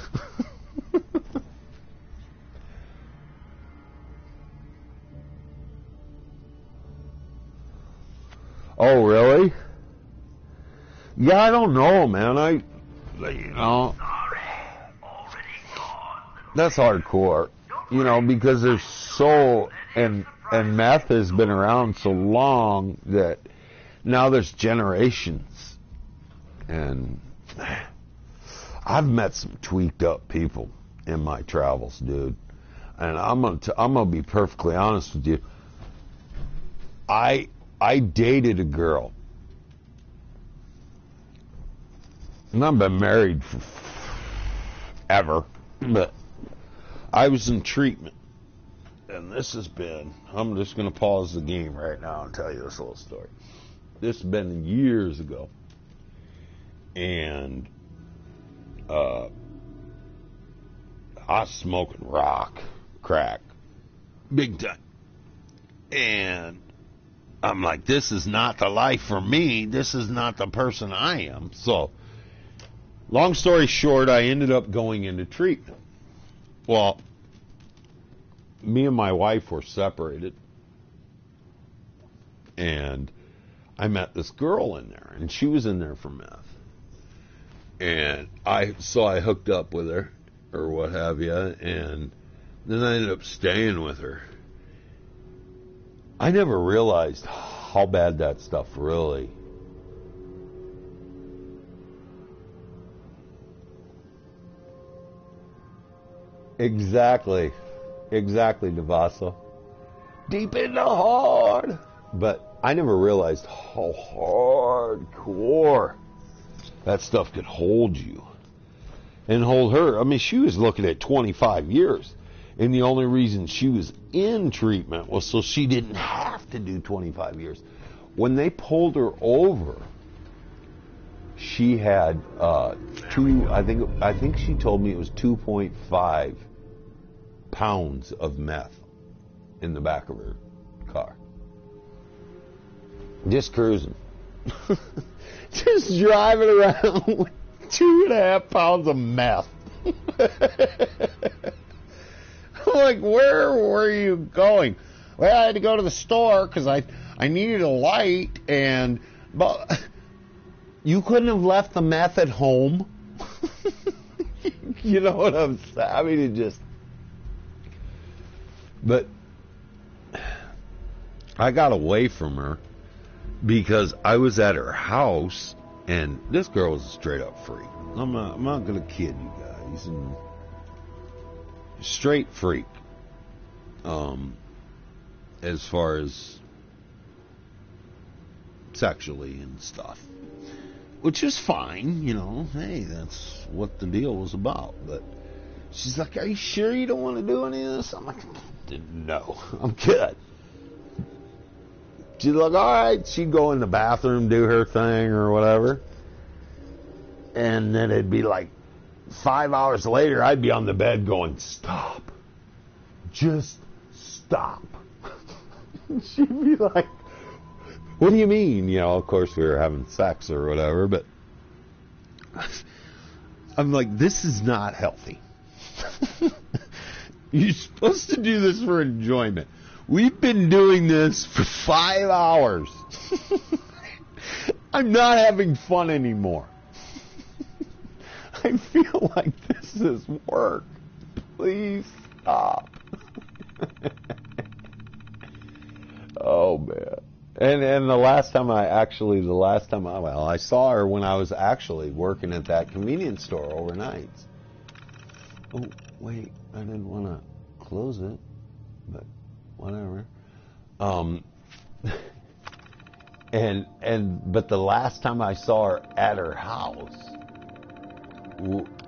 Oh, really? Yeah, I don't know, man. That's hardcore. You know, because there's so, and meth has been around so long that now there's generations. And I've met some tweaked up people in my travels, dude. And I'm gonna be perfectly honest with you. I dated a girl, and I've been married forever, but I was in treatment, and this has been, I'm just going to pause the game right now and tell you this little story. This has been years ago, and I was smoking crack, big time, and I'm like, this is not the life for me. This is not the person I am. So, long story short, I ended up going into treatment. Well, me and my wife were separated. And I met this girl in there. And she was in there for meth. And I hooked up with her, or what have you. And then I ended up staying with her. I never realized how bad that stuff really. Exactly, Devasa. Deep in the heart. But I never realized how hardcore that stuff could hold you. And hold her. I mean, she was looking at 25 years. And the only reason she was in treatment was so she didn't have to do 25 years. When they pulled her over, she had I think she told me it was 2.5 pounds of meth in the back of her car. Just cruising. Just driving around with 2.5 pounds of meth. I'm like, where were you going? Well, I had to go to the store because I needed a light, but you couldn't have left the meth at home. You know what I'm saying? I mean, it just... But I got away from her because I was at her house, and this girl was a straight-up freak. I'm not going to kid you guys. And straight freak. As far as sexually and stuff. Which is fine, you know. Hey, that's what the deal was about. But she's like, are you sure you don't want to do any of this? I'm like, no, I'm good. She's like, all right. She'd go in the bathroom, do her thing or whatever. And then it'd be like 5 hours later, I'd be on the bed going, stop. Just stop. She'd be like, what do you mean? You know, of course we were having sex or whatever, but I'm like, this is not healthy. You're supposed to do this for enjoyment. We've been doing this for 5 hours. I'm not having fun anymore. I feel like this is work. Please stop. Oh, man. And the last time I saw her when I was actually working at that convenience store overnight. Oh, wait, I didn't want to close it, but whatever. But the last time I saw her at her house,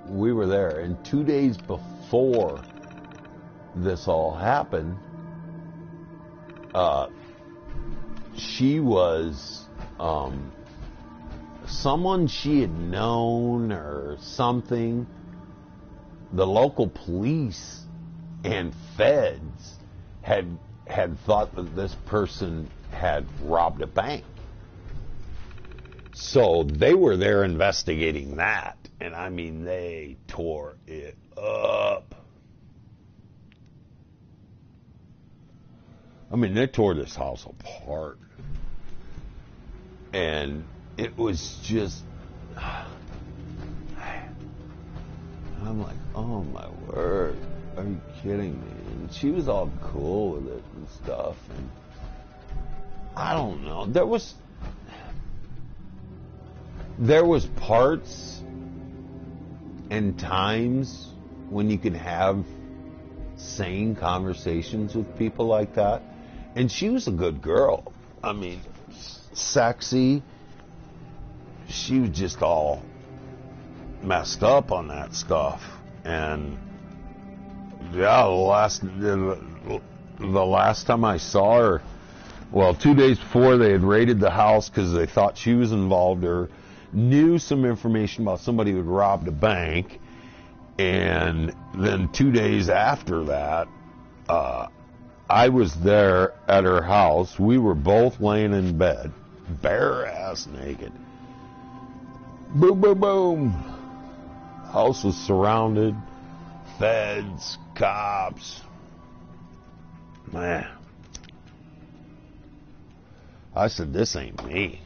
we were there, and 2 days before this all happened, she was someone she had known or something. The local police and feds had thought that this person had robbed a bank. So they were there investigating that. And I mean, they tore it up. I mean, they tore this house apart. And it was just... I'm like, oh my word, are you kidding me? And she was all cool with it and stuff. And I don't know. There was parts and times when you could have sane conversations with people like that. And she was a good girl. I mean, sexy. She was just all messed up on that stuff. And yeah, the last time I saw her, well, 2 days before, they had raided the house because they thought she was involved or knew some information about somebody who had robbed a bank. And then 2 days after that, I was there at her house. We were both laying in bed, bare ass naked. Boom, boom, boom. House was surrounded. Feds, cops. Man. I said, this ain't me.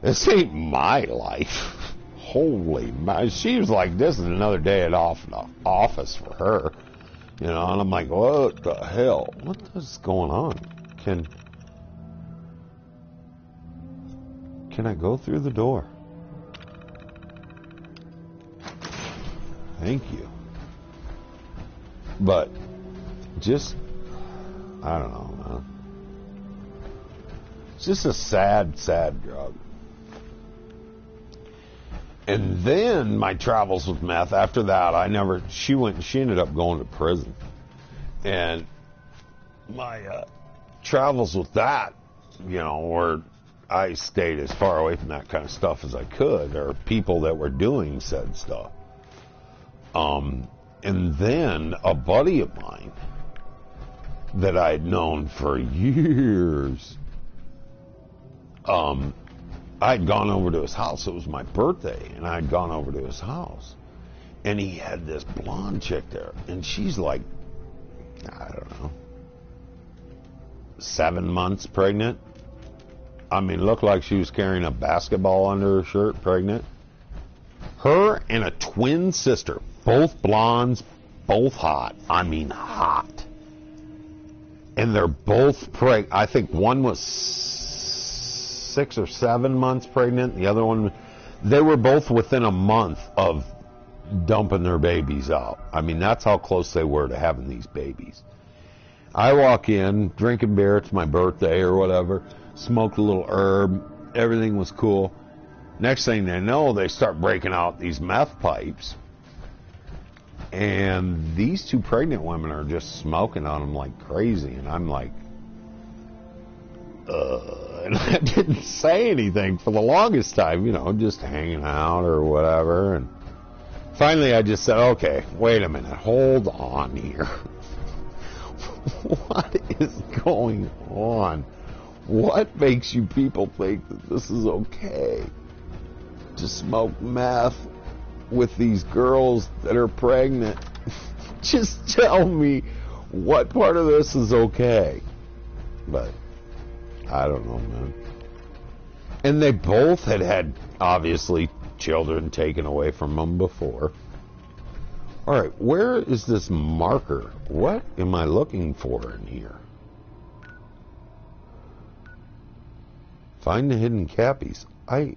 This ain't my life. Holy my. She was like, this is another day at office for her. You know, and I'm like, what the hell? What is going on? Can I go through the door? Thank you. But just, I don't know, man. It's just a sad, sad drug. And then my travels with meth, after that, she ended up going to prison. And my travels with that, you know, where I stayed as far away from that kind of stuff as I could, or people that were doing said stuff. And then a buddy of mine that I'd known for years, I'd gone over to his house. It was my birthday, and I'd gone over to his house. And he had this blonde chick there, and she's like, I don't know, 7 months pregnant. I mean, looked like she was carrying a basketball under her shirt, pregnant. Her and a twin sister, both blondes, both hot. I mean hot. And they're both pregnant. I think one was 6 or 7 months pregnant. The other one, they were both within a month of dumping their babies out. I mean, that's how close they were to having these babies. I walk in, drinking beer, it's my birthday or whatever, smoked a little herb, everything was cool. Next thing they know, they start breaking out these meth pipes. And these two pregnant women are just smoking on them like crazy. And I'm like, and I didn't say anything for the longest time, you know, just hanging out or whatever. And finally I just said, okay, wait a minute, hold on here. What is going on? What makes you people think that this is okay to smoke meth with these girls that are pregnant? Just tell me what part of this is okay. But I don't know, man. And they both had obviously children taken away from them before. All right, where is this marker? What am I looking for in here? Find the hidden cappies. I've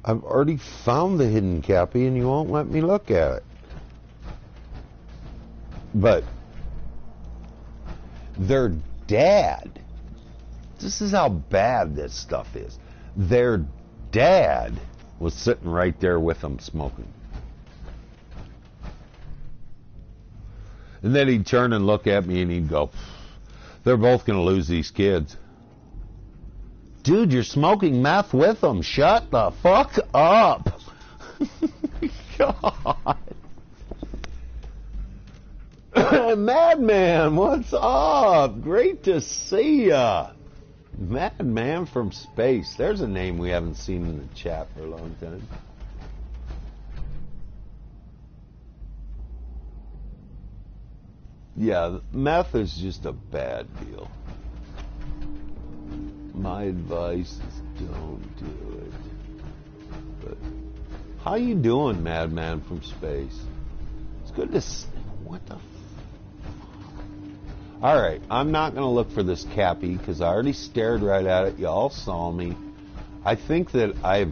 already found the hidden cappy and you won't let me look at it. But their dad, this is how bad this stuff is. Their dad was sitting right there with them smoking. And then he'd turn and look at me and he'd go, they're both going to lose these kids. Dude, you're smoking meth with them. Shut the fuck up. God. Madman, what's up? Great to see ya. Madman from space. There's a name we haven't seen in the chat for a long time. Yeah, meth is just a bad deal. My advice is don't do it. But how you doing, Madman from space? It's good to see. What the all right, I'm not going to look for this cappy because I already stared right at it. Y'all saw me. I think that I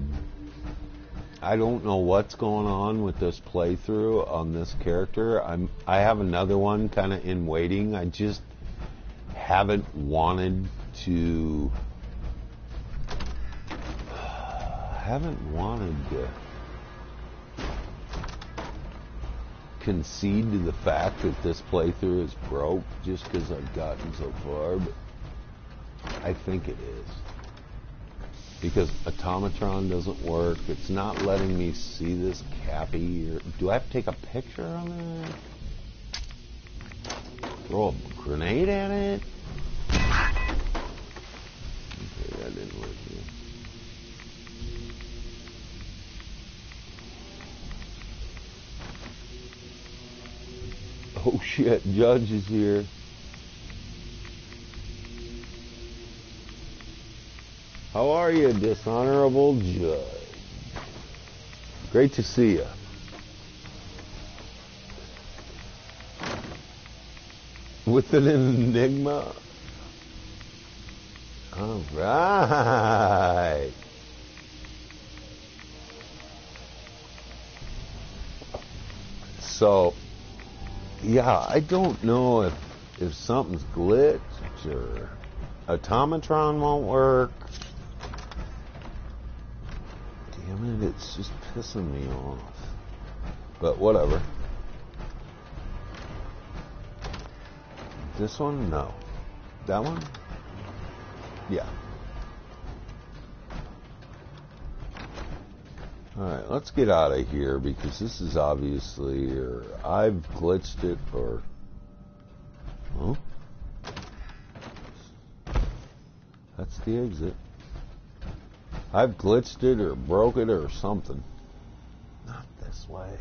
don't know what's going on with this playthrough on this character. I have another one kind of in waiting. I just haven't wanted to concede to the fact that this playthrough is broke just because I've gotten so far, but I think it is. Because Automatron doesn't work. It's not letting me see this cappy. Do I have to take a picture of it? Throw a grenade at it? Okay, that didn't work here. Oh shit, Judge is here. How are you, dishonorable judge? Great to see you. With an enigma? All right. So, yeah, I don't know if something's glitched or Automatron won't work. Damn it, it's just pissing me off. But whatever. This one? No. That one? Yeah. Alright, let's get out of here because this is obviously, or I've glitched it, or... Oh? That's the exit. I've glitched it or broke it or something. Not this way.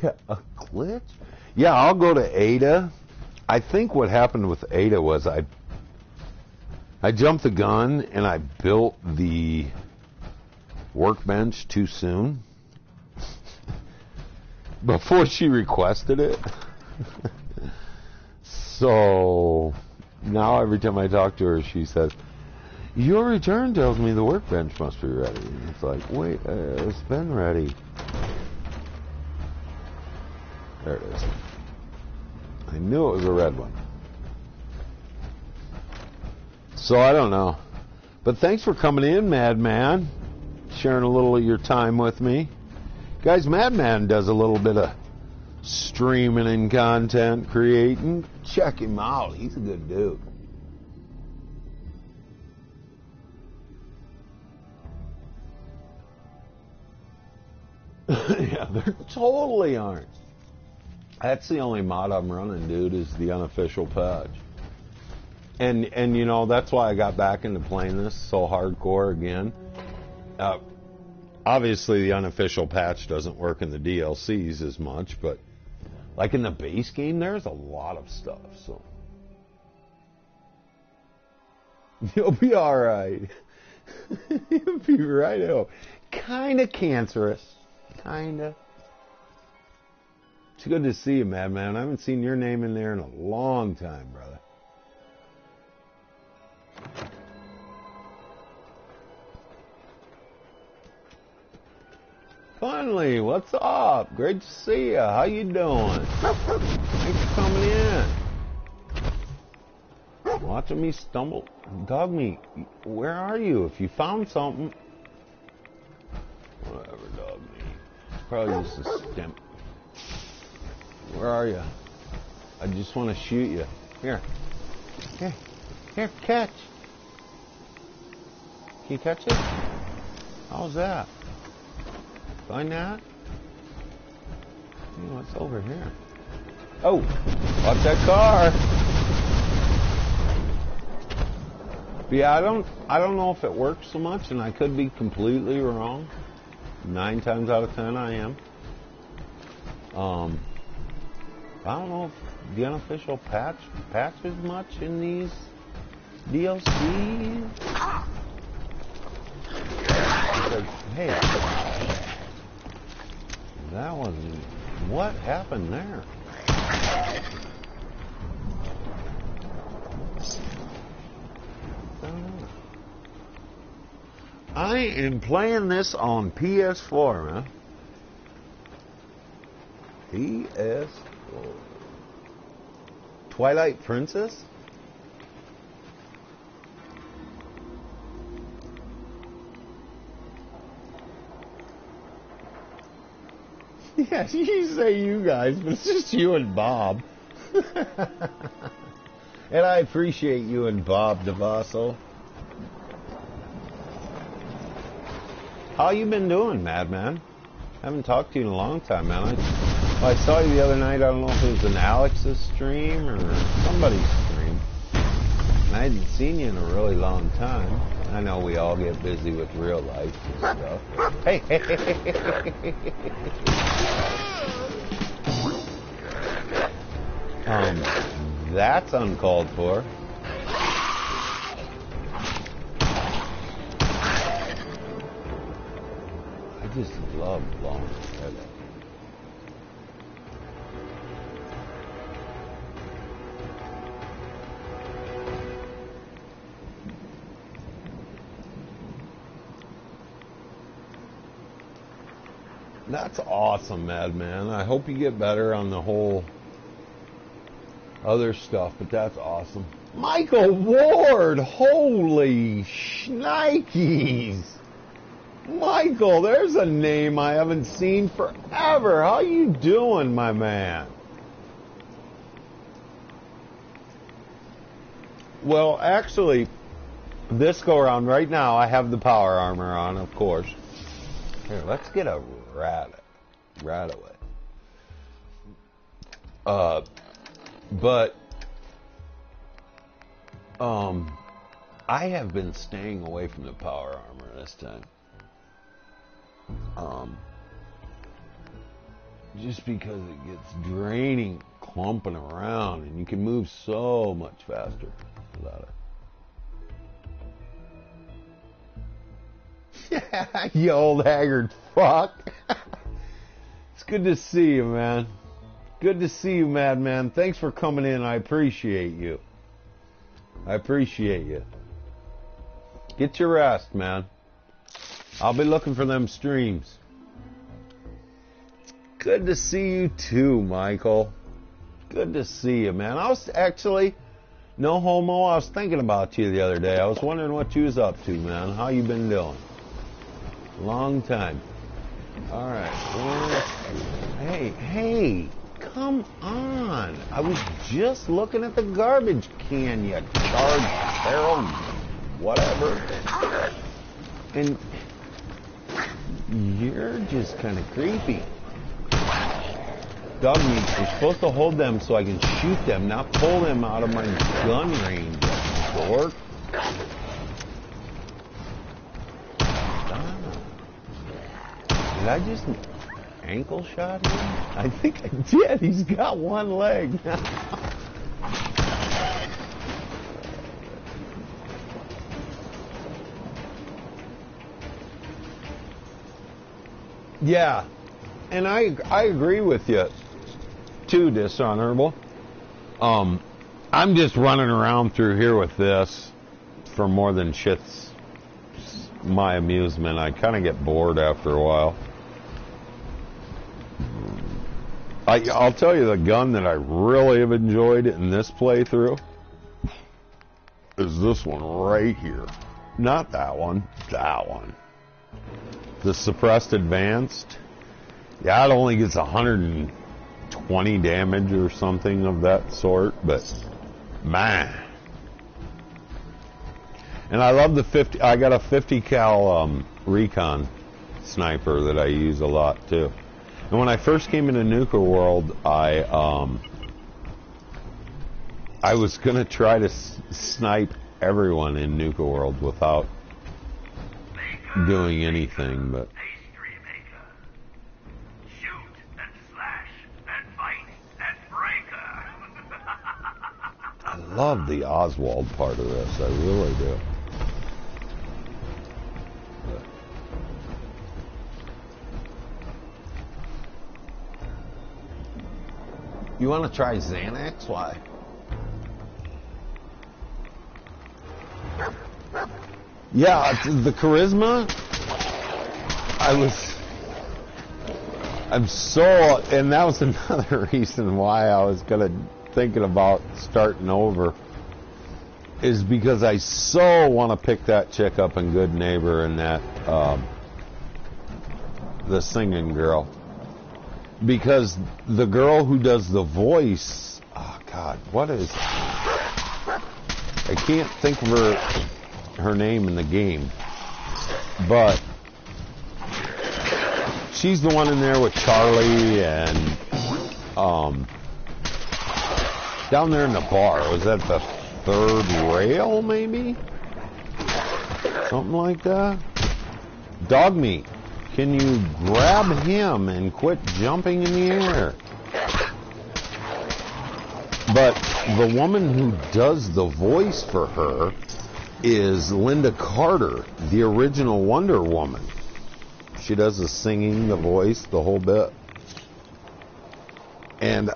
Yeah, a glitch? Yeah, I'll go to Ada. I think what happened with Ada was I jumped the gun and I built the workbench too soon. Before she requested it. So now every time I talk to her, she says, your return tells me the workbench must be ready. And it's like, wait, it's been ready. There it is. I knew it was a red one. So I don't know. But thanks for coming in, Madman. Sharing a little of your time with me. Guys, Madman does a little bit of streaming and content creating. Check him out. He's a good dude. Yeah, they totally aren't. That's the only mod I'm running, dude, is the unofficial patch. And you know, that's why I got back into playing this so hardcore again. Obviously, the unofficial patch doesn't work in the DLCs as much, but like in the base game, there's a lot of stuff, so. You'll be alright. You'll be right. Kinda cancerous. Kinda. It's good to see you, Madman. I haven't seen your name in there in a long time, brother. Finally, what's up? Great to see you. How you doing? Thanks for coming in. Watching me stumble. Dog meat, where are you? If you found something. Whatever, dog meat. Probably just a stimp. Where are you? I just want to shoot you. Here. Here. Here, catch. Can you catch it? How's that? Find that? What's over here? Oh! Watch that car! But yeah, I don't know if it works so much, and I could be completely wrong. 9 times out of 10 I am. I don't know if the unofficial patches much in these DLCs. Because, hey, that wasn't... What happened there? I am playing this on PS4, man. PS4. Twilight Princess? Yeah, you say you guys, but it's just you and Bob. And I appreciate you and Bob DeVasso. How you been doing, Madman? Haven't talked to you in a long time, man. I saw you the other night. I don't know if it was an Alex's stream or somebody's stream. And I hadn't seen you in a really long time. I know we all get busy with real life and stuff. Hey, hey, hey, hey, hey, hey. That's uncalled for. I just love blowing his head up. That's awesome, Madman. I hope you get better on the whole other stuff, but that's awesome. Michael Ward! Holy shnikes! Michael, there's a name I haven't seen forever. How you doing, my man? Well, actually, this go around right now, I have the power armor on, of course. Here, let's get a rat away. But I have been staying away from the power armor this time. Just because it gets draining, clumping around, and you can move so much faster without it. You old haggard fuck. It's good to see you, man. Good to see you, Madman. Thanks for coming in. I appreciate you. I appreciate you. Get your rest, man. I'll be looking for them streams. Good to see you too, Michael. Good to see you, man. I was actually, no homo, I was thinking about you the other day. I was wondering what you was up to, man. How you been doing? Long time. All right. Hey, come on. I was just looking at the garbage can, you charged barrel, whatever. And you're just kind of creepy. Dog meat, you're supposed to hold them so I can shoot them, not pull them out of my gun range, dork. Did I just ankle shot him? I think I did. He's got one leg. Yeah, and I agree with you too, Dishonorable. I'm just running around through here with this for more than shit's my amusement. I kind of get bored after a while. I'll tell you the gun that I really have enjoyed in this playthrough is this one right here. Not that one, that one. The suppressed advanced. Yeah, it only gets 120 damage or something of that sort, but man. And I love the 50, I got a 50 cal recon sniper that I use a lot too. And when I first came into Nuka World, I was going to try to snipe everyone in Nuka World without doing anything, but... I love the Oswald part of this, I really do. You want to try Xanax? Why? Yeah, the charisma. I'm so, and that was another reason why I was thinking about starting over, is because I so want to pick that chick up in Good Neighbor and that the singing girl. Because the girl who does the voice, oh God, what is... I can't think of her name in the game, but she's the one in there with Charlie and down there in the bar. Was that the third rail, maybe? Something like that? Dog meat. Can you grab him and quit jumping in the air? But the woman who does the voice for her is Linda Carter, the original Wonder Woman. She does the singing, the voice, the whole bit. And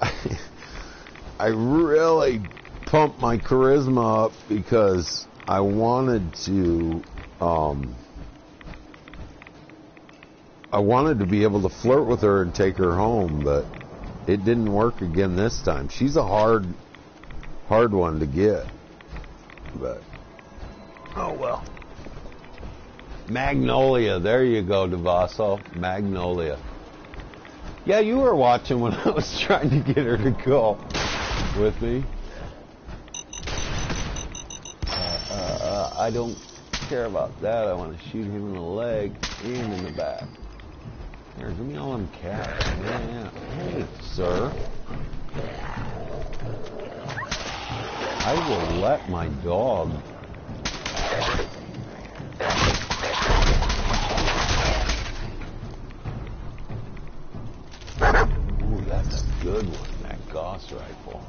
I really pumped my charisma up because I wanted to... I wanted to be able to flirt with her and take her home, but it didn't work again this time. She's a hard one to get. But, oh well. Magnolia, there you go, Devaso. Magnolia. Yeah, you were watching when I was trying to get her to go with me. I don't care about that. I want to shoot him in the leg and in the back. Here, give me all them cats. Yeah. Hey, sir. I will let my dog. Ooh, that's a good one, that Gauss rifle.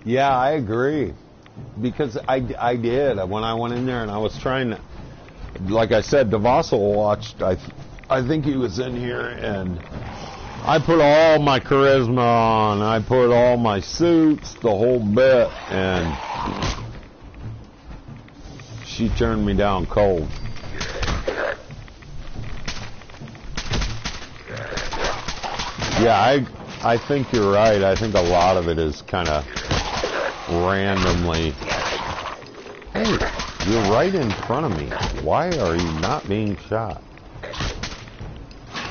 Yeah, I agree. Because I did. When I went in there and I was trying to, like I said, Devassel watched, I think he was in here, and I put all my charisma on. I put all my suits, the whole bit, and she turned me down cold. Yeah, I think you're right. I think a lot of it is kind of randomly. Hey, you're right in front of me. Why are you not being shot?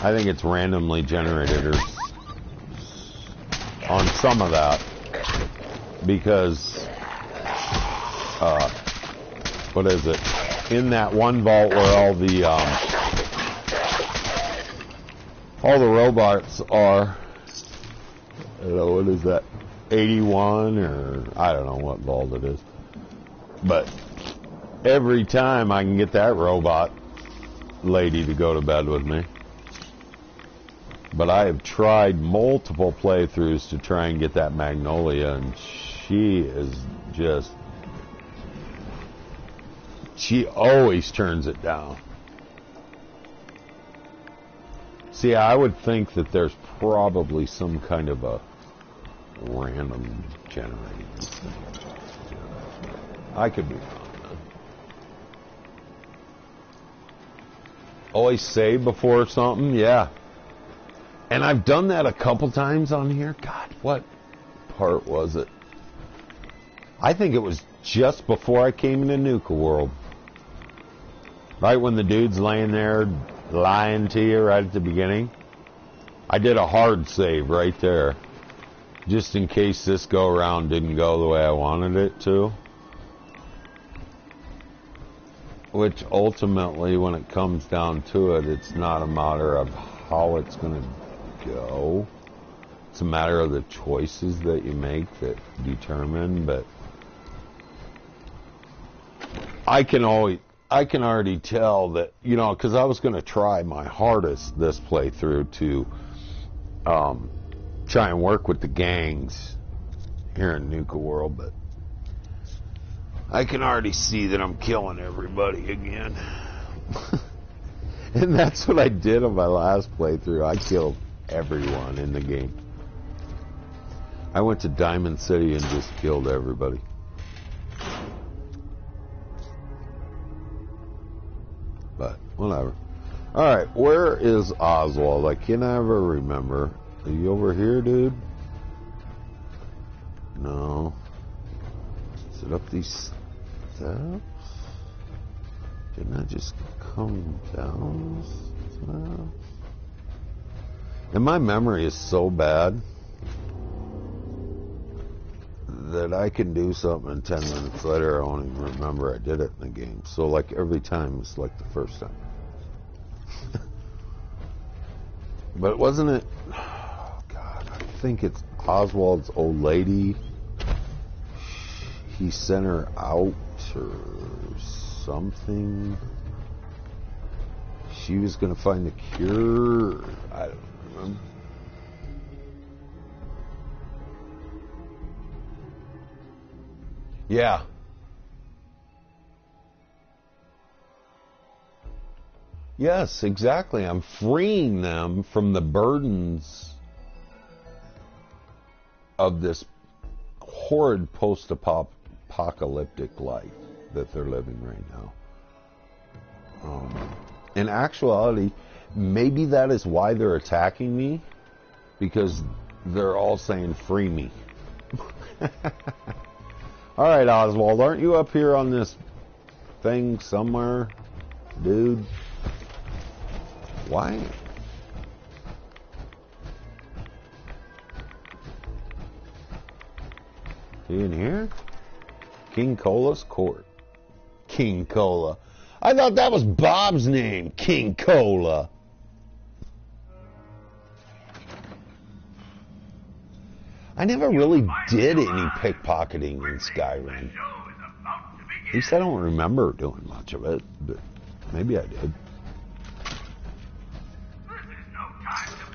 I think it's randomly generated or on some of that, because what is it? In that one vault where all the robots are, what is that? 81 or I don't know what vault it is. But every time I can get that robot lady to go to bed with me. But I have tried multiple playthroughs to try and get that Magnolia, and she is just, she always turns it down. See, I would think that there's probably some kind of a random generating thing. I could be wrong, though. Always save before something, yeah. And I've done that a couple times on here. God, what part was it? I think it was just before I came into Nuka World. Right when the dude's laying there lying to you right at the beginning. I did a hard save right there. Just in case this go around didn't go the way I wanted it to. Which ultimately, when it comes down to it, it's not a matter of how it's going to go. It's a matter of the choices that you make that determine, but I can already tell that, you know, because I was going to try my hardest this playthrough to try and work with the gangs here in Nuka World, but I can already see that I'm killing everybody again. And that's what I did on my last playthrough. I killed everyone in the game. I went to Diamond City and just killed everybody. But whatever. Alright, where is Oswald? I can never remember. Are you over here, dude? No. Is it up these steps? Didn't I just come down this steps? And my memory is so bad that I can do something and 10 minutes later I won't even remember I did it in the game. So like every time it's like the first time. But wasn't it, oh God, I think it's Oswald's old lady. He sent her out or something. She was going to find the cure. I don't remember. Yeah. Yes, exactly. I'm freeing them from the burdens of this horrid post-apocalyptic life that they're living right now. In actuality, maybe that is why they're attacking me, because they're all saying, free me. All right, Oswald, aren't you up here on this thing somewhere, dude? Why? He in here? King Cola's court. King Cola. I thought that was Bob's name, King Cola. I never really did any pickpocketing in Skyrim. At least I don't remember doing much of it, but maybe I did.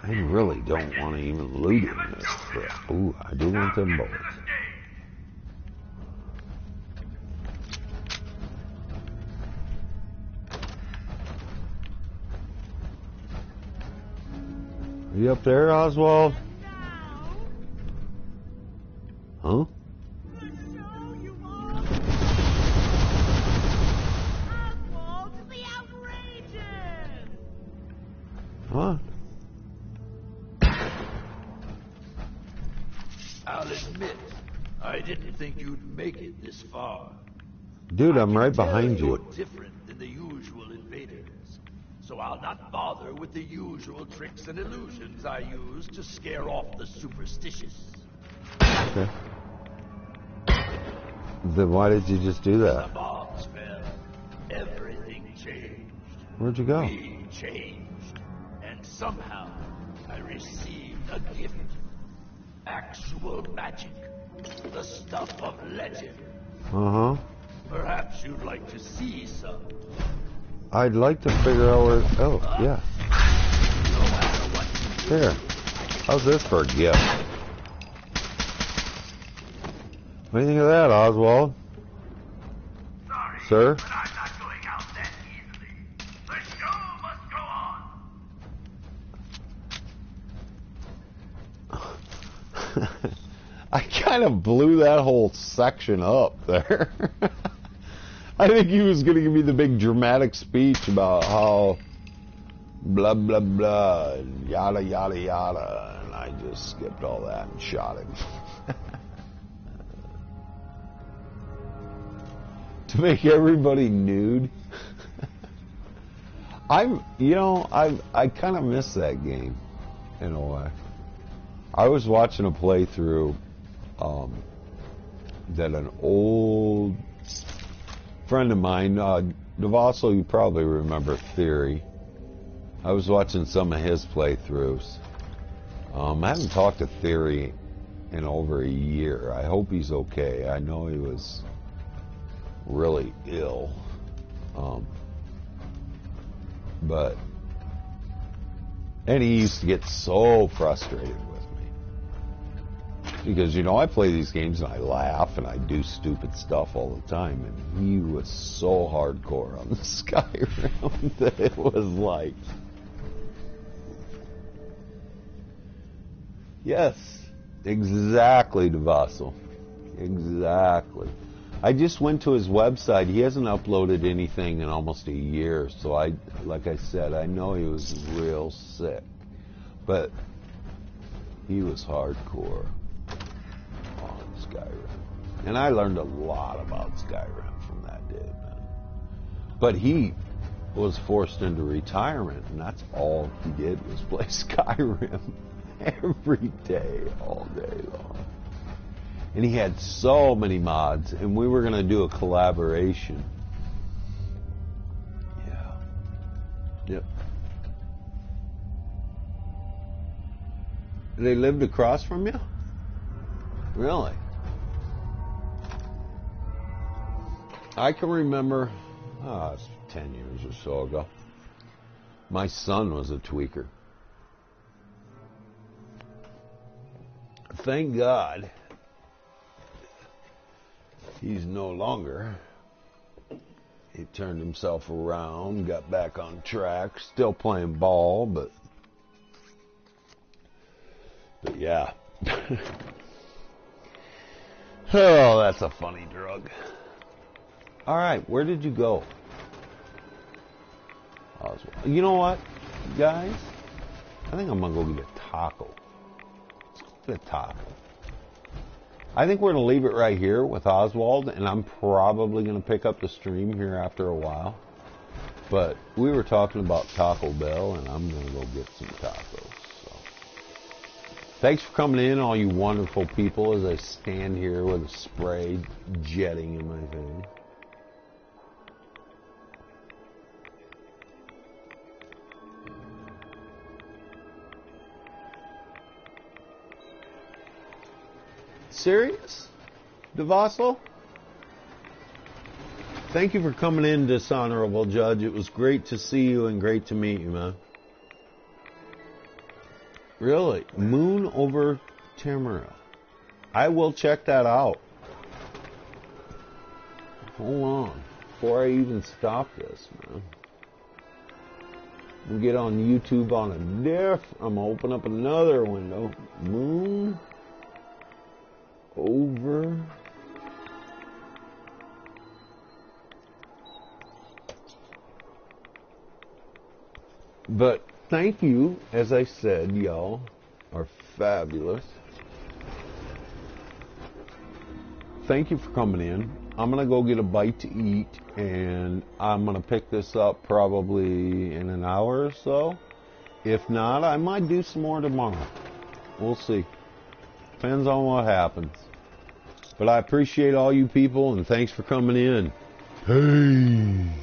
I really don't want to even loot in this. But, ooh, I do want them bullets. You up there, Oswald? Huh? Huh? I'll admit, I didn't think you'd make it this far. Dude, I'm right behind You're you. different than the usual invaders, so I'll not bother with the usual tricks and illusions I use to scare off the superstitious. Okay. Then why did you just do The that? bombs fell. Everything changed. Where'd you go? We changed. And somehow, I received a gift. Actual magic. The stuff of legend. Uh-huh. Perhaps you'd like to see some. I'd like to figure out where... Oh, yeah. No matter what you do, Here. How's this for a gift? What do you think of that, Oswald? Sorry, Sir? but I'm not going out that easily. The show must go on. I kind of blew that whole section up there. I think he was going to give me the big dramatic speech about how blah, blah, blah, and yada, yada, yada. And I just skipped all that and shot him. To make everybody nude. I kind of miss that game in a way. I was watching a playthrough that an old friend of mine, Devasso, you probably remember Theory. I was watching some of his playthroughs. I haven't talked to Theory in over a year. I hope he's okay. I know he was really ill. And he used to get so frustrated with me. Because, I play these games and I laugh and I do stupid stuff all the time. And he was so hardcore on the Skyrim that it was like... Yes, exactly, Devasso. Exactly. I just went to his website. He hasn't uploaded anything in almost a year. So like I said, I know he was real sick. But he was hardcore on Skyrim. And I learned a lot about Skyrim from that day, man. But he was forced into retirement, and that's all he did was play Skyrim every day, all day long. And he had so many mods, and we were going to do a collaboration. Yeah. Yep. They lived across from you? Really? I can remember, it's 10 years or so ago. My son was a tweaker. Thank God he's no longer. He turned himself around, got back on track, still playing ball, but yeah. Oh, that's a funny drug. All right, where did you go? Oswald. You know what, guys? I think I'm going to go get a taco. Let's go get a taco. I think we're going to leave it right here with Oswald, and I'm probably going to pick up the stream here after a while. But we were talking about Taco Bell, and I'm going to go get some tacos. So. Thanks for coming in, all you wonderful people, as I stand here with a spray jetting in my face. Serious? Devasso? Thank you for coming in, Dishonorable Judge. It was great to see you and great to meet you, man. Really? Moon over Tamara. I will check that out. Hold on. Before I even stop this, man. We'll get on YouTube on a I'm gonna open up another window. Moon over. But thank you, as I said, y'all are fabulous. Thank you for coming in. I'm gonna go get a bite to eat, and I'm gonna pick this up probably in an hour or so. If not, I might do some more tomorrow. We'll see. Depends on what happens. But I appreciate all you people, and thanks for coming in. Hey.